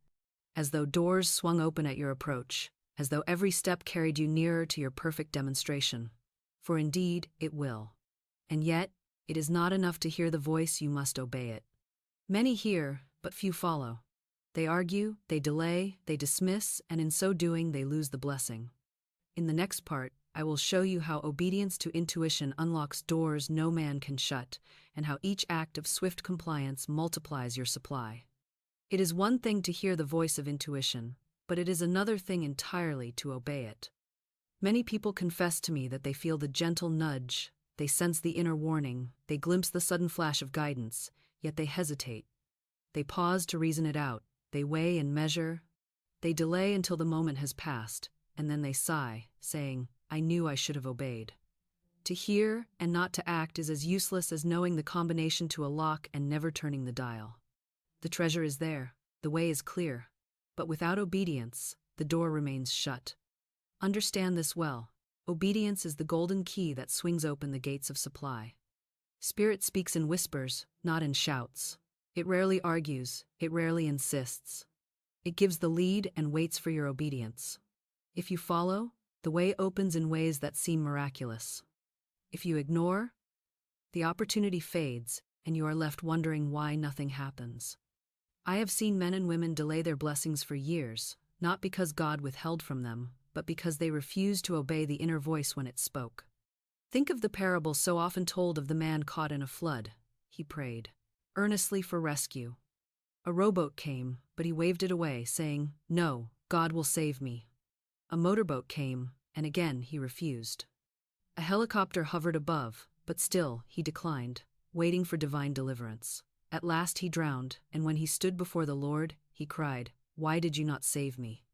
A: as though doors swung open at your approach, as though every step carried you nearer to your perfect demonstration. For indeed, it will. And yet, it is not enough to hear the voice, you must obey it. Many hear, but few follow. They argue, they delay, they dismiss, and in so doing they lose the blessing. In the next part, I will show you how obedience to intuition unlocks doors no man can shut, and how each act of swift compliance multiplies your supply. It is one thing to hear the voice of intuition, but it is another thing entirely to obey it. Many people confess to me that they feel the gentle nudge, they sense the inner warning, they glimpse the sudden flash of guidance, yet they hesitate. They pause to reason it out, they weigh and measure, they delay until the moment has passed, and then they sigh, saying, "I knew I should have obeyed." To hear and not to act is as useless as knowing the combination to a lock and never turning the dial. The treasure is there, the way is clear, but without obedience, the door remains shut. Understand this well. Obedience is the golden key that swings open the gates of supply. Spirit speaks in whispers, not in shouts. It rarely argues, it rarely insists. It gives the lead and waits for your obedience. If you follow, the way opens in ways that seem miraculous. If you ignore, the opportunity fades, and you are left wondering why nothing happens. I have seen men and women delay their blessings for years, not because God withheld from them, but because they refused to obey the inner voice when it spoke. Think of the parable so often told of the man caught in a flood. He prayed earnestly for rescue. A rowboat came, but he waved it away, saying, "No, God will save me." A motorboat came, and again he refused. A helicopter hovered above, but still he declined, waiting for divine deliverance. At last he drowned, and when he stood before the Lord, he cried, "Why did you not save me?"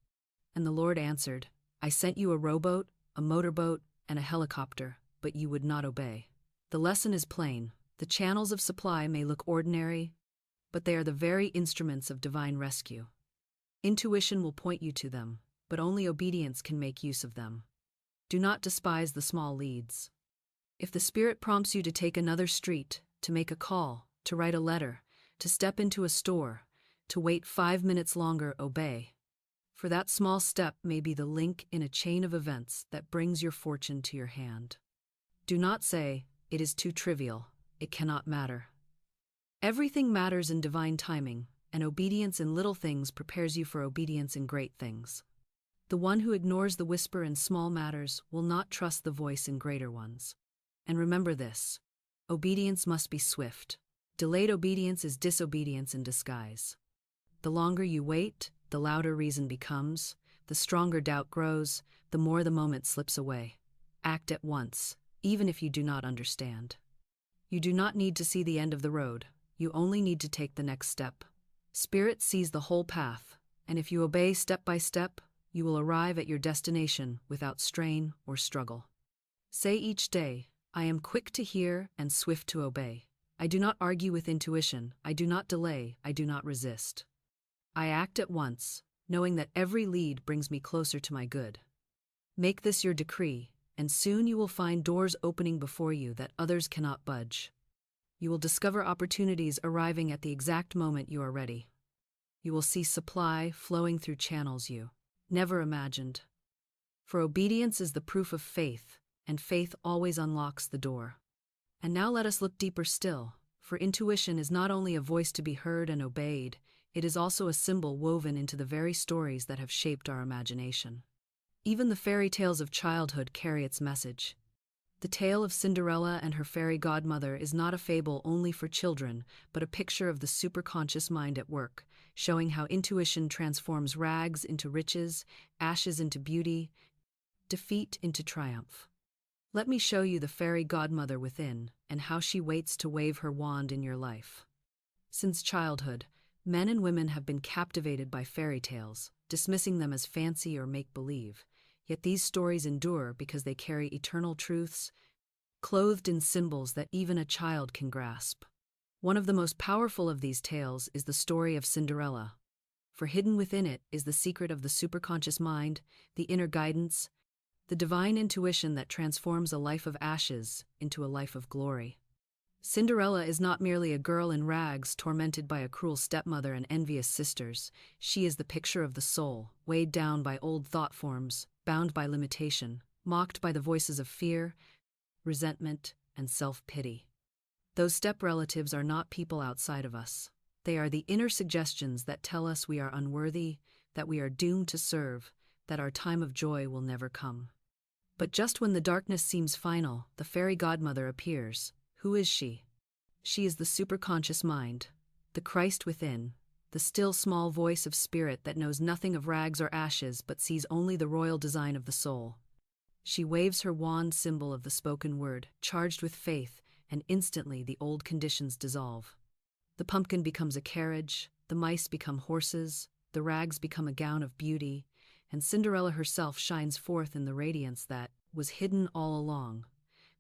A: And the Lord answered, "I sent you a rowboat, a motorboat, and a helicopter, but you would not obey." The lesson is plain. The channels of supply may look ordinary, but they are the very instruments of divine rescue. Intuition will point you to them, but only obedience can make use of them. Do not despise the small leads. If the Spirit prompts you to take another street, to make a call, to write a letter, to step into a store, to wait 5 minutes longer, obey. For that small step may be the link in a chain of events that brings your fortune to your hand. Do not say, "It is too trivial, it cannot matter." Everything matters in divine timing, and obedience in little things prepares you for obedience in great things. The one who ignores the whisper in small matters will not trust the voice in greater ones. And remember this: obedience must be swift. Delayed obedience is disobedience in disguise. The longer you wait, the louder reason becomes, the stronger doubt grows, the more the moment slips away. Act at once, even if you do not understand. You do not need to see the end of the road, you only need to take the next step. Spirit sees the whole path, and if you obey step by step, you will arrive at your destination without strain or struggle. Say each day, "I am quick to hear and swift to obey. I do not argue with intuition, I do not delay, I do not resist. I act at once, knowing that every lead brings me closer to my good." Make this your decree, and soon you will find doors opening before you that others cannot budge. You will discover opportunities arriving at the exact moment you are ready. You will see supply flowing through channels you never imagined. For obedience is the proof of faith, and faith always unlocks the door. And now let us look deeper still, for intuition is not only a voice to be heard and obeyed, it is also a symbol woven into the very stories that have shaped our imagination. Even the fairy tales of childhood carry its message. The tale of Cinderella and her fairy godmother is not a fable only for children, but a picture of the superconscious mind at work, showing how intuition transforms rags into riches, ashes into beauty, defeat into triumph. Let me show you the fairy godmother within, and how she waits to wave her wand in your life. Since childhood, men and women have been captivated by fairy tales, dismissing them as fancy or make-believe. Yet these stories endure because they carry eternal truths, clothed in symbols that even a child can grasp. One of the most powerful of these tales is the story of Cinderella. For hidden within it is the secret of the superconscious mind, the inner guidance, the divine intuition that transforms a life of ashes into a life of glory. Cinderella is not merely a girl in rags tormented by a cruel stepmother and envious sisters. She is the picture of the soul, weighed down by old thought forms, bound by limitation, mocked by the voices of fear, resentment, and self-pity. Those step-relatives are not people outside of us. They are the inner suggestions that tell us we are unworthy, that we are doomed to serve, that our time of joy will never come. But just when the darkness seems final, the fairy godmother appears. Who is she? She is the superconscious mind, the Christ within, the still small voice of spirit that knows nothing of rags or ashes but sees only the royal design of the soul. She waves her wand, symbol of the spoken word, charged with faith, and instantly the old conditions dissolve. The pumpkin becomes a carriage, the mice become horses, the rags become a gown of beauty, and Cinderella herself shines forth in the radiance that was hidden all along.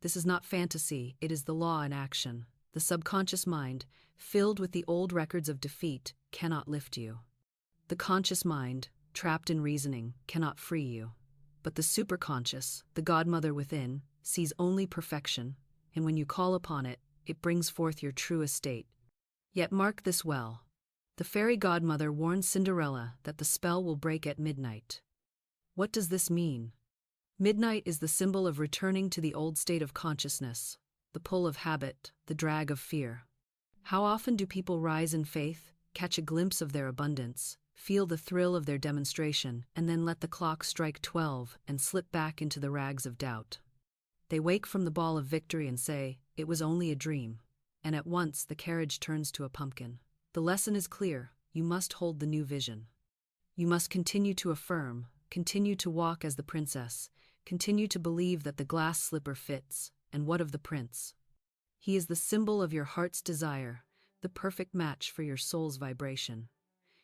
A: This is not fantasy, it is the law in action. The subconscious mind, filled with the old records of defeat, cannot lift you. The conscious mind, trapped in reasoning, cannot free you. But the superconscious, the godmother within, sees only perfection, and when you call upon it, it brings forth your true estate. Yet mark this well. The fairy godmother warns Cinderella that the spell will break at midnight. What does this mean? Midnight is the symbol of returning to the old state of consciousness, the pull of habit, the drag of fear. How often do people rise in faith, catch a glimpse of their abundance, feel the thrill of their demonstration, and then let the clock strike 12 and slip back into the rags of doubt? They wake from the ball of victory and say, "It was only a dream," and at once the carriage turns to a pumpkin. The lesson is clear: you must hold the new vision. You must continue to affirm, continue to walk as the princess, continue to believe that the glass slipper fits, and what of the prince? He is the symbol of your heart's desire, the perfect match for your soul's vibration.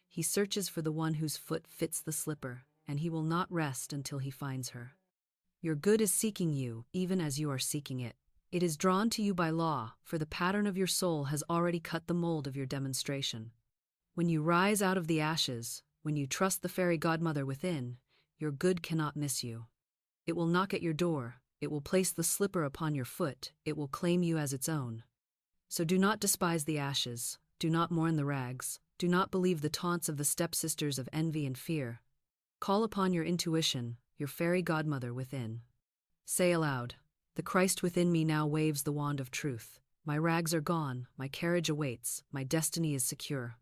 A: He searches for the one whose foot fits the slipper, and he will not rest until he finds her. Your good is seeking you, even as you are seeking it. It is drawn to you by law, for the pattern of your soul has already cut the mold of your demonstration. When you rise out of the ashes, when you trust the fairy godmother within, your good cannot miss you. It will knock at your door, it will place the slipper upon your foot, it will claim you as its own. So do not despise the ashes, Do not mourn the rags. Do not believe the taunts of the stepsisters of envy and fear. Call upon your intuition, your fairy godmother within. Say aloud, the Christ within me now waves the wand of truth. My rags are gone, my carriage awaits, my destiny is secure.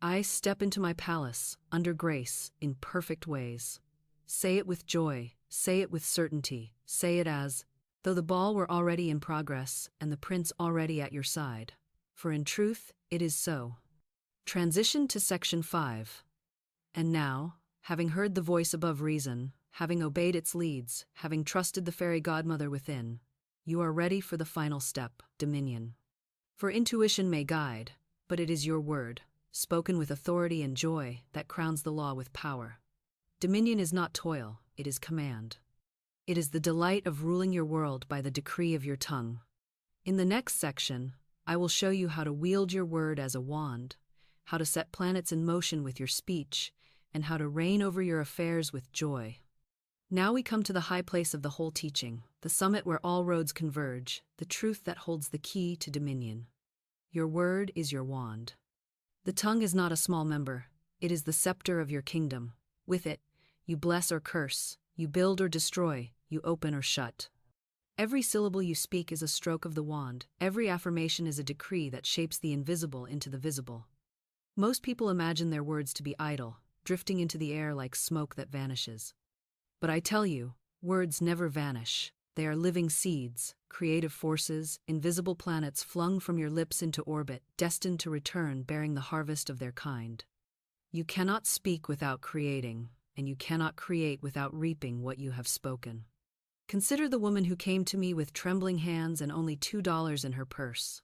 A: I step into my palace, under grace, in perfect ways. Say it with joy, say it with certainty, say it as, though the ball were already in progress and the prince already at your side. For in truth, it is so. Transition to Section 5. And now, having heard the voice above reason, having obeyed its leads, having trusted the fairy godmother within, you are ready for the final step, dominion. For intuition may guide, but it is your word, spoken with authority and joy, that crowns the law with power. Dominion is not toil, it is command. It is the delight of ruling your world by the decree of your tongue. In the next section, I will show you how to wield your word as a wand, how to set planets in motion with your speech, and how to reign over your affairs with joy. Now we come to the high place of the whole teaching, the summit where all roads converge, the truth that holds the key to dominion. Your word is your wand. The tongue is not a small member, it is the scepter of your kingdom. With it, you bless or curse, you build or destroy, you open or shut. Every syllable you speak is a stroke of the wand, every affirmation is a decree that shapes the invisible into the visible. Most people imagine their words to be idle, drifting into the air like smoke that vanishes. But I tell you, words never vanish. They are living seeds, creative forces, invisible planets flung from your lips into orbit, destined to return bearing the harvest of their kind. You cannot speak without creating, and you cannot create without reaping what you have spoken. Consider the woman who came to me with trembling hands and only $2 in her purse.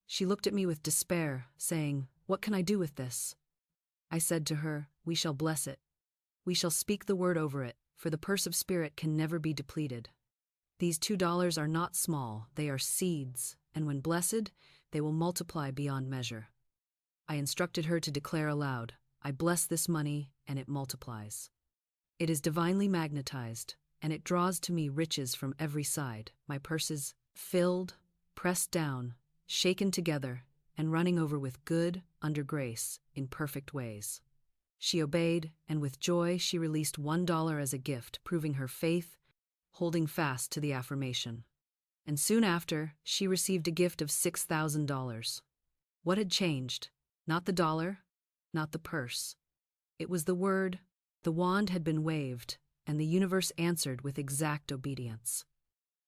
A: She looked at me with despair, saying, "What can I do with this?" I said to her, "We shall bless it. We shall speak the word over it, for the purse of spirit can never be depleted. These $2 are not small, they are seeds, and when blessed, they will multiply beyond measure." I instructed her to declare aloud, "I bless this money, and it multiplies. It is divinely magnetized, and it draws to me riches from every side. My purse is filled, pressed down, shaken together, and running over with good, under grace, in perfect ways." She obeyed, and with joy she released $1 as a gift, proving her faith, holding fast to the affirmation. And soon after, she received a gift of $6,000. What had changed? Not the dollar, not the purse. It was the word. The wand had been waved, and the universe answered with exact obedience.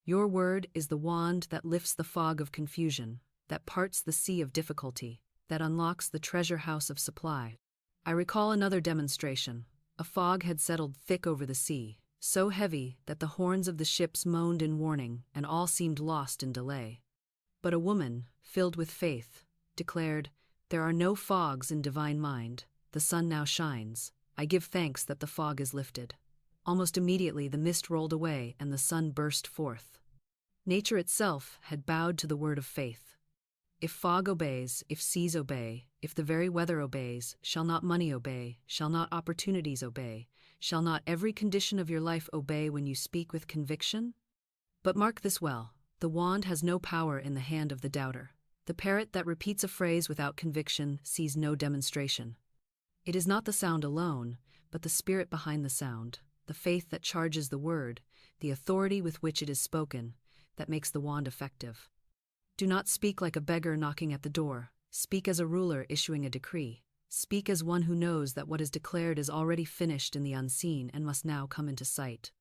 A: Your word is the wand that lifts the fog of confusion, that parts the sea of difficulty, that unlocks the treasure house of supply. I recall another demonstration. A fog had settled thick over the sea, so heavy that the horns of the ships moaned in warning and all seemed lost in delay. But a woman, filled with faith, declared, "There are no fogs in divine mind. The sun now shines. I give thanks that the fog is lifted." Almost immediately the mist rolled away and the sun burst forth. Nature itself had bowed to the word of faith. If fog obeys, if seas obey, if the very weather obeys, shall not money obey, shall not opportunities obey, shall not every condition of your life obey when you speak with conviction? But mark this well, the wand has no power in the hand of the doubter. The parrot that repeats a phrase without conviction sees no demonstration. It is not the sound alone, but the spirit behind the sound, the faith that charges the word, the authority with which it is spoken, that makes the wand effective. Do not speak like a beggar knocking at the door. Speak as a ruler issuing a decree. Speak as one who knows that what is declared is already finished in the unseen and must now come into sight.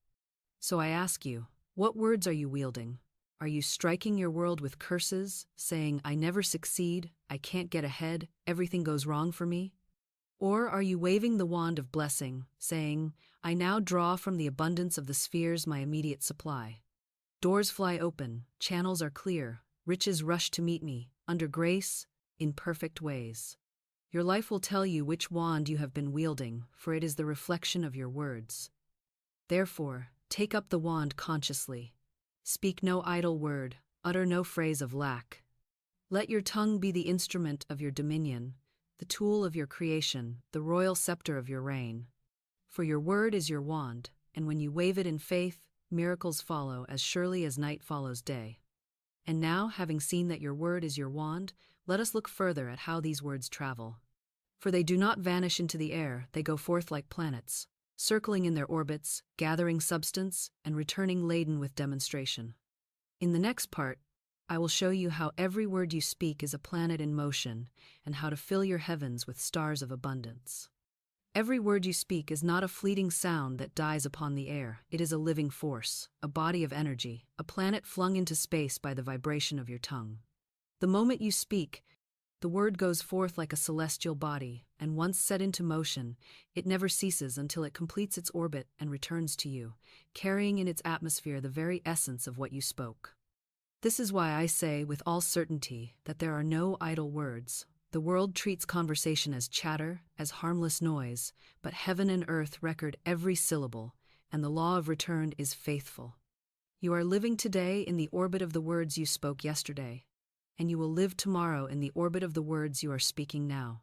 A: So I ask you, what words are you wielding? Are you striking your world with curses, saying, "I never succeed, I can't get ahead, everything goes wrong for me"? Or are you waving the wand of blessing, saying, "I now draw from the abundance of the spheres my immediate supply. Doors fly open, channels are clear, riches rush to meet me, under grace, in perfect ways"? Your life will tell you which wand you have been wielding, for it is the reflection of your words. Therefore, take up the wand consciously. Speak no idle word, utter no phrase of lack. Let your tongue be the instrument of your dominion, the tool of your creation, the royal scepter of your reign. For your word is your wand, and when you wave it in faith, miracles follow as surely as night follows day. And now, having seen that your word is your wand, let us look further at how these words travel. For they do not vanish into the air, they go forth like planets, circling in their orbits, gathering substance, and returning laden with demonstration. In the next part, I will show you how every word you speak is a planet in motion, and how to fill your heavens with stars of abundance. Every word you speak is not a fleeting sound that dies upon the air. It is a living force, a body of energy, a planet flung into space by the vibration of your tongue. The moment you speak, the word goes forth like a celestial body, and once set into motion, it never ceases until it completes its orbit and returns to you, carrying in its atmosphere the very essence of what you spoke. This is why I say with all certainty that there are no idle words. The world treats conversation as chatter, as harmless noise, but heaven and earth record every syllable, and the law of return is faithful. You are living today in the orbit of the words you spoke yesterday, and you will live tomorrow in the orbit of the words you are speaking now.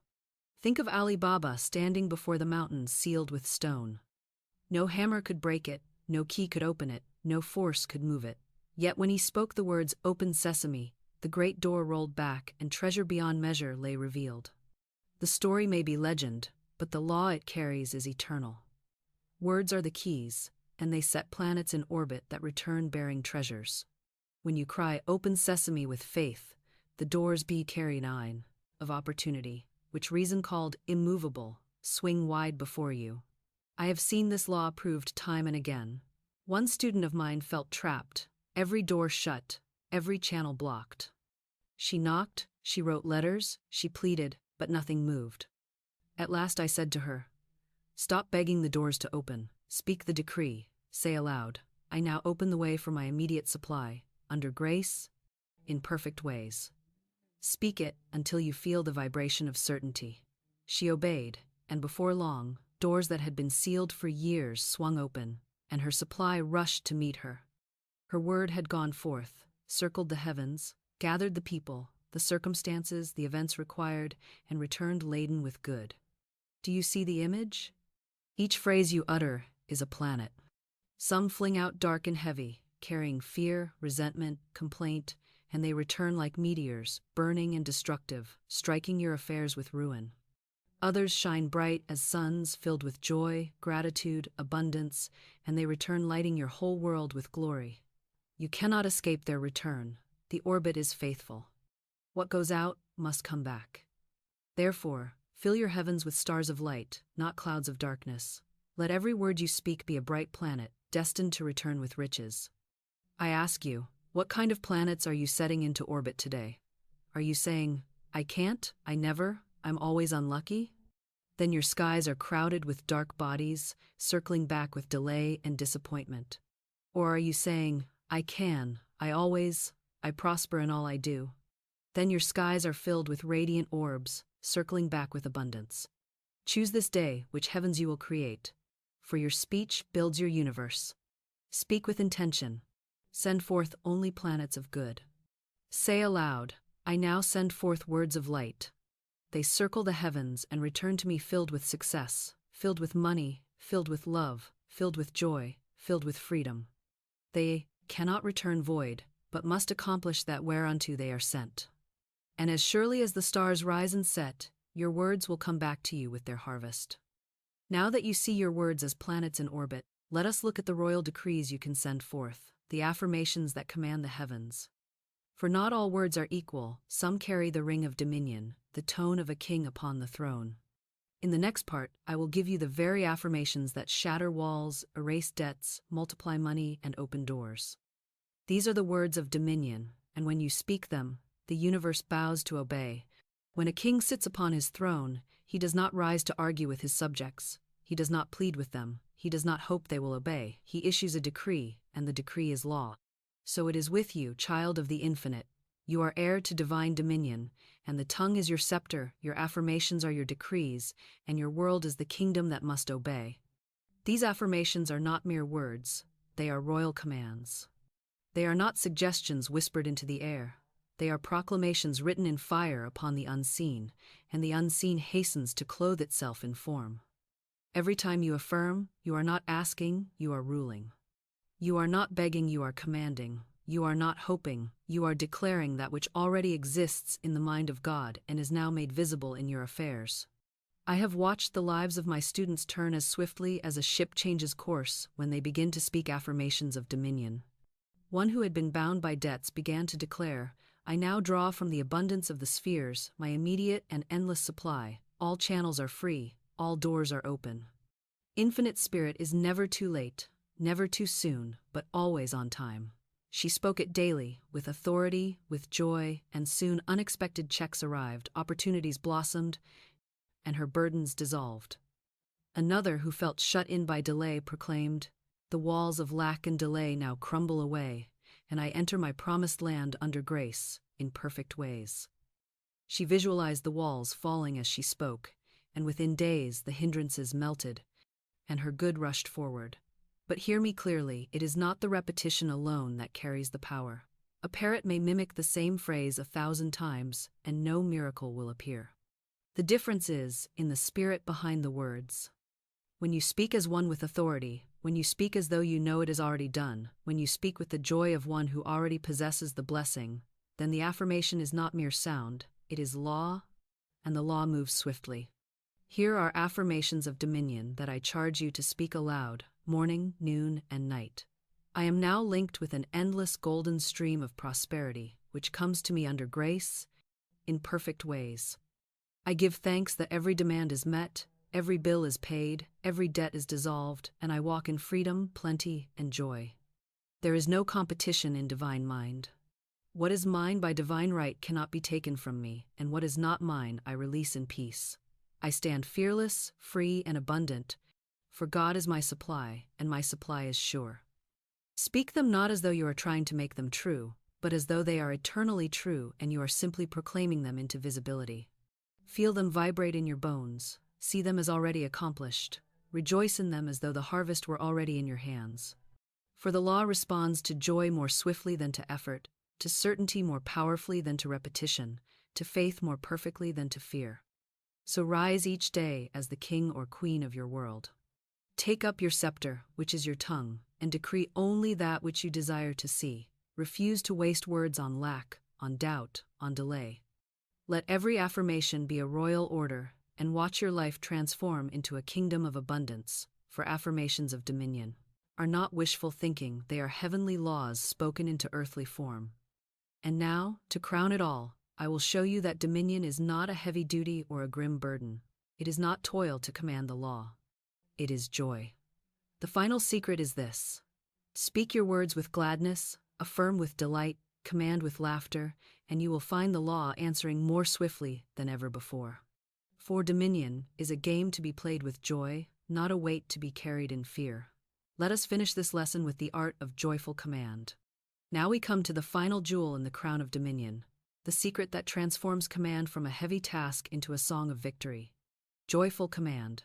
A: Think of Ali Baba standing before the mountain sealed with stone. No hammer could break it, no key could open it, no force could move it. Yet when he spoke the words, "Open Sesame," the great door rolled back and treasure beyond measure lay revealed. The story may be legend, but the law it carries is eternal. Words are the keys, and they set planets in orbit that return bearing treasures. When you cry, "Open Sesame" with faith, the doors be carry nine, of opportunity, which reason called immovable, swing wide before you. I have seen this law proved time and again. One student of mine felt trapped, every door shut, every channel blocked. She knocked, she wrote letters, she pleaded, but nothing moved. At last I said to her, "Stop begging the doors to open, speak the decree, say aloud, I now open the way for my immediate supply, under grace, in perfect ways. Speak it until you feel the vibration of certainty." She obeyed, and before long, doors that had been sealed for years swung open, and her supply rushed to meet her. Her word had gone forth, circled the heavens, gathered the people, the circumstances, the events required, and returned laden with good. Do you see the image? Each phrase you utter is a planet. Some fling out dark and heavy, carrying fear, resentment, complaint, and they return like meteors, burning and destructive, striking your affairs with ruin. Others shine bright as suns, filled with joy, gratitude, abundance, and they return lighting your whole world with glory. You cannot escape their return. The orbit is faithful. What goes out must come back. Therefore, fill your heavens with stars of light, not clouds of darkness. Let every word you speak be a bright planet, destined to return with riches. I ask you, what kind of planets are you setting into orbit today? Are you saying, "I can't, I never, I'm always unlucky"? Then your skies are crowded with dark bodies, circling back with delay and disappointment. Or are you saying, "I can, I prosper in all I do"? Then your skies are filled with radiant orbs, circling back with abundance. Choose this day which heavens you will create, for your speech builds your universe. Speak with intention. Send forth only planets of good. Say aloud, "I now send forth words of light." They circle the heavens and return to me filled with success, filled with money, filled with love, filled with joy, filled with freedom. They cannot return void, but must accomplish that whereunto they are sent. And as surely as the stars rise and set, your words will come back to you with their harvest. Now that you see your words as planets in orbit, let us look at the royal decrees you can send forth, the affirmations that command the heavens. For not all words are equal, some carry the ring of dominion, the tone of a king upon the throne. In the next part, I will give you the very affirmations that shatter walls, erase debts, multiply money, and open doors. These are the words of dominion, and when you speak them, the universe bows to obey. When a king sits upon his throne, he does not rise to argue with his subjects. He does not plead with them. He does not hope they will obey. He issues a decree, and the decree is law. So it is with you, child of the infinite. You are heir to divine dominion, and the tongue is your scepter, your affirmations are your decrees, and your world is the kingdom that must obey. These affirmations are not mere words, they are royal commands. They are not suggestions whispered into the air. They are proclamations written in fire upon the unseen, and the unseen hastens to clothe itself in form. Every time you affirm, you are not asking, you are ruling. You are not begging, you are commanding. You are not hoping, you are declaring that which already exists in the mind of God and is now made visible in your affairs. I have watched the lives of my students turn as swiftly as a ship changes course when they begin to speak affirmations of dominion. One who had been bound by debts began to declare, I now draw from the abundance of the spheres my immediate and endless supply. All channels are free, all doors are open. Infinite Spirit is never too late, never too soon, but always on time. She spoke it daily, with authority, with joy, and soon unexpected checks arrived, opportunities blossomed, and her burdens dissolved. Another who felt shut in by delay proclaimed, the walls of lack and delay now crumble away, and I enter my promised land under grace, in perfect ways. She visualized the walls falling as she spoke, and within days the hindrances melted, and her good rushed forward. But hear me clearly, it is not the repetition alone that carries the power. A parrot may mimic the same phrase 1,000 times, and no miracle will appear. The difference is in the spirit behind the words. When you speak as one with authority, when you speak as though you know it is already done, when you speak with the joy of one who already possesses the blessing, then the affirmation is not mere sound, it is law, and the law moves swiftly. Here are affirmations of dominion that I charge you to speak aloud, morning, noon, and night. I am now linked with an endless golden stream of prosperity, which comes to me under grace, in perfect ways. I give thanks that every demand is met, every bill is paid, every debt is dissolved, and I walk in freedom, plenty, and joy. There is no competition in divine mind. What is mine by divine right cannot be taken from me, and what is not mine I release in peace. I stand fearless, free, and abundant, for God is my supply, and my supply is sure. Speak them not as though you are trying to make them true, but as though they are eternally true and you are simply proclaiming them into visibility. Feel them vibrate in your bones, see them as already accomplished, rejoice in them as though the harvest were already in your hands. For the law responds to joy more swiftly than to effort, to certainty more powerfully than to repetition, to faith more perfectly than to fear. So rise each day as the king or queen of your world. Take up your scepter, which is your tongue, and decree only that which you desire to see. Refuse to waste words on lack, on doubt, on delay. Let every affirmation be a royal order, and watch your life transform into a kingdom of abundance, for affirmations of dominion are not wishful thinking, they are heavenly laws spoken into earthly form. And now, to crown it all, I will show you that dominion is not a heavy duty or a grim burden. It is not toil to command the law. It is joy. The final secret is this. Speak your words with gladness, affirm with delight, command with laughter, and you will find the law answering more swiftly than ever before. For dominion is a game to be played with joy, not a weight to be carried in fear. Let us finish this lesson with the art of joyful command. Now we come to the final jewel in the crown of dominion, the secret that transforms command from a heavy task into a song of victory. Joyful command.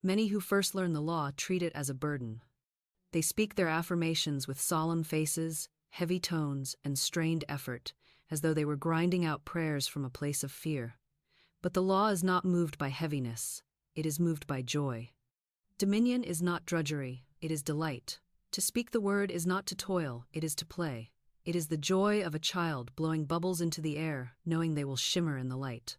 A: Many who first learn the law treat it as a burden. They speak their affirmations with solemn faces, heavy tones, and strained effort, as though they were grinding out prayers from a place of fear. But the law is not moved by heaviness, it is moved by joy. Dominion is not drudgery, it is delight. To speak the word is not to toil, it is to play. It is the joy of a child blowing bubbles into the air, knowing they will shimmer in the light.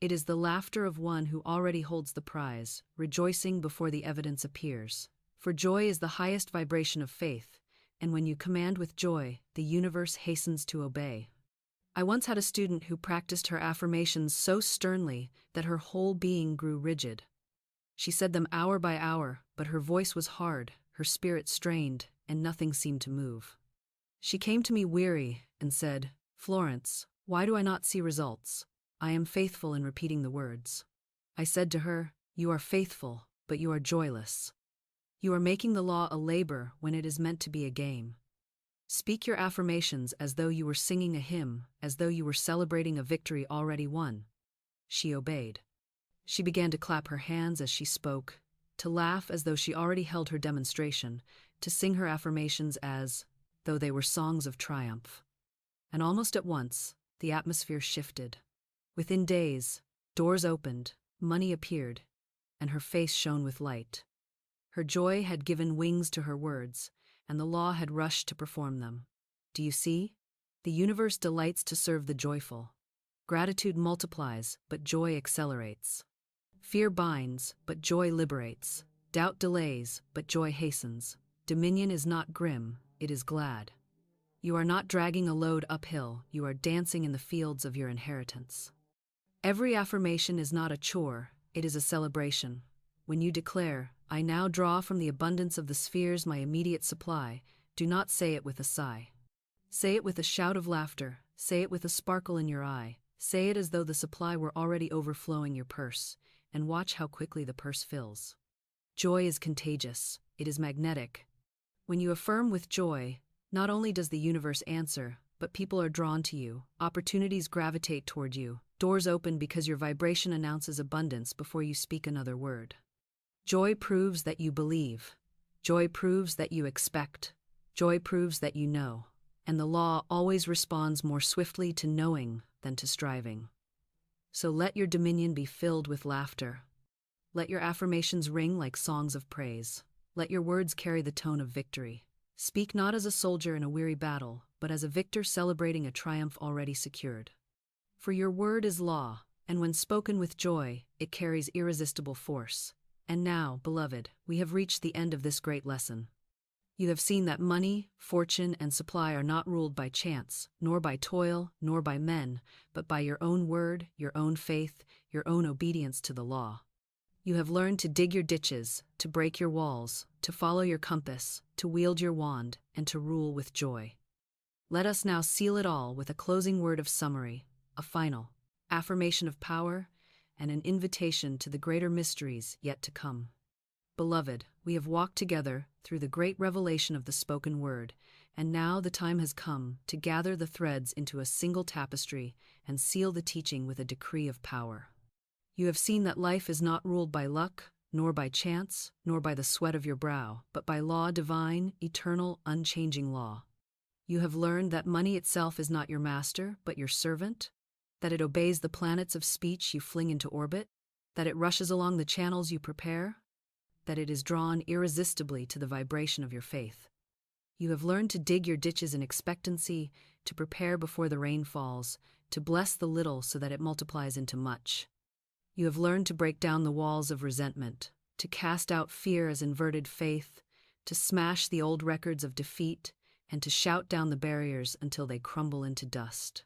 A: It is the laughter of one who already holds the prize, rejoicing before the evidence appears. For joy is the highest vibration of faith, and when you command with joy, the universe hastens to obey. I once had a student who practiced her affirmations so sternly that her whole being grew rigid. She said them hour by hour, but her voice was hard, her spirit strained, and nothing seemed to move. She came to me weary and said, "Florence, why do I not see results? I am faithful in repeating the words." I said to her, "You are faithful, but you are joyless. You are making the law a labor when it is meant to be a game. Speak your affirmations as though you were singing a hymn, as though you were celebrating a victory already won." She obeyed. She began to clap her hands as she spoke, to laugh as though she already held her demonstration, to sing her affirmations as though they were songs of triumph. And almost at once, the atmosphere shifted. Within days, doors opened, money appeared, and her face shone with light. Her joy had given wings to her words, and the law had rushed to perform them. Do you see? The universe delights to serve the joyful. Gratitude multiplies, but joy accelerates. Fear binds, but joy liberates. Doubt delays, but joy hastens. Dominion is not grim, it is glad. You are not dragging a load uphill, you are dancing in the fields of your inheritance. Every affirmation is not a chore, it is a celebration. When you declare, "I now draw from the abundance of the spheres my immediate supply," do not say it with a sigh. Say it with a shout of laughter, say it with a sparkle in your eye, say it as though the supply were already overflowing your purse, and watch how quickly the purse fills. Joy is contagious, it is magnetic. When you affirm with joy, not only does the universe answer, but people are drawn to you, opportunities gravitate toward you, doors open because your vibration announces abundance before you speak another word. Joy proves that you believe. Joy proves that you expect. Joy proves that you know. And the law always responds more swiftly to knowing than to striving. So let your dominion be filled with laughter. Let your affirmations ring like songs of praise. Let your words carry the tone of victory. Speak not as a soldier in a weary battle, but as a victor celebrating a triumph already secured. For your word is law, and when spoken with joy, it carries irresistible force. And now, beloved, we have reached the end of this great lesson. You have seen that money, fortune, and supply are not ruled by chance, nor by toil, nor by men, but by your own word, your own faith, your own obedience to the law. You have learned to dig your ditches, to break your walls, to follow your compass, to wield your wand, and to rule with joy. Let us now seal it all with a closing word of summary, a final affirmation of power, and an invitation to the greater mysteries yet to come. Beloved, we have walked together through the great revelation of the spoken word, and now the time has come to gather the threads into a single tapestry and seal the teaching with a decree of power. You have seen that life is not ruled by luck, nor by chance, nor by the sweat of your brow, but by law divine, eternal, unchanging law. You have learned that money itself is not your master, but your servant, that it obeys the planets of speech you fling into orbit, that it rushes along the channels you prepare, that it is drawn irresistibly to the vibration of your faith. You have learned to dig your ditches in expectancy, to prepare before the rain falls, to bless the little so that it multiplies into much. You have learned to break down the walls of resentment, to cast out fear as inverted faith, to smash the old records of defeat, and to shout down the barriers until they crumble into dust.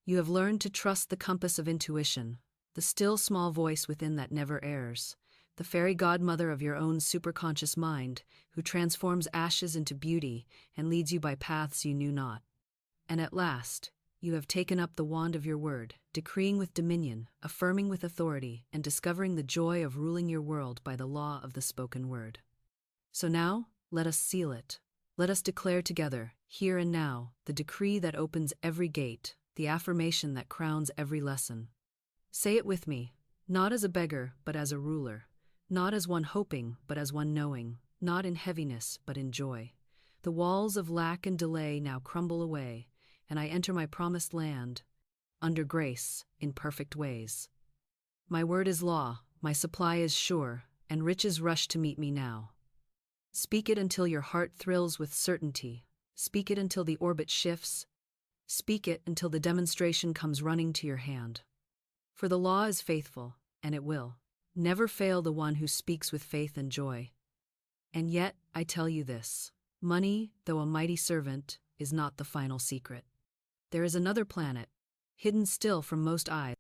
A: You have learned to trust the compass of intuition, the still small voice within that never errs, the fairy godmother of your own superconscious mind, who transforms ashes into beauty and leads you by paths you knew not. And at last, you have taken up the wand of your word, decreeing with dominion, affirming with authority, and discovering the joy of ruling your world by the law of the spoken word. So now, let us seal it. Let us declare together, here and now, the decree that opens every gate, the affirmation that crowns every lesson. Say it with me, not as a beggar, but as a ruler. Not as one hoping, but as one knowing, not in heaviness, but in joy. The walls of lack and delay now crumble away, and I enter my promised land, under grace, in perfect ways. My word is law, my supply is sure, and riches rush to meet me now. Speak it until your heart thrills with certainty. Speak it until the orbit shifts. Speak it until the demonstration comes running to your hand. For the law is faithful, and it will never fail the one who speaks with faith and joy. And yet, I tell you this, money, though a mighty servant, is not the final secret. There is another planet, hidden still from most eyes,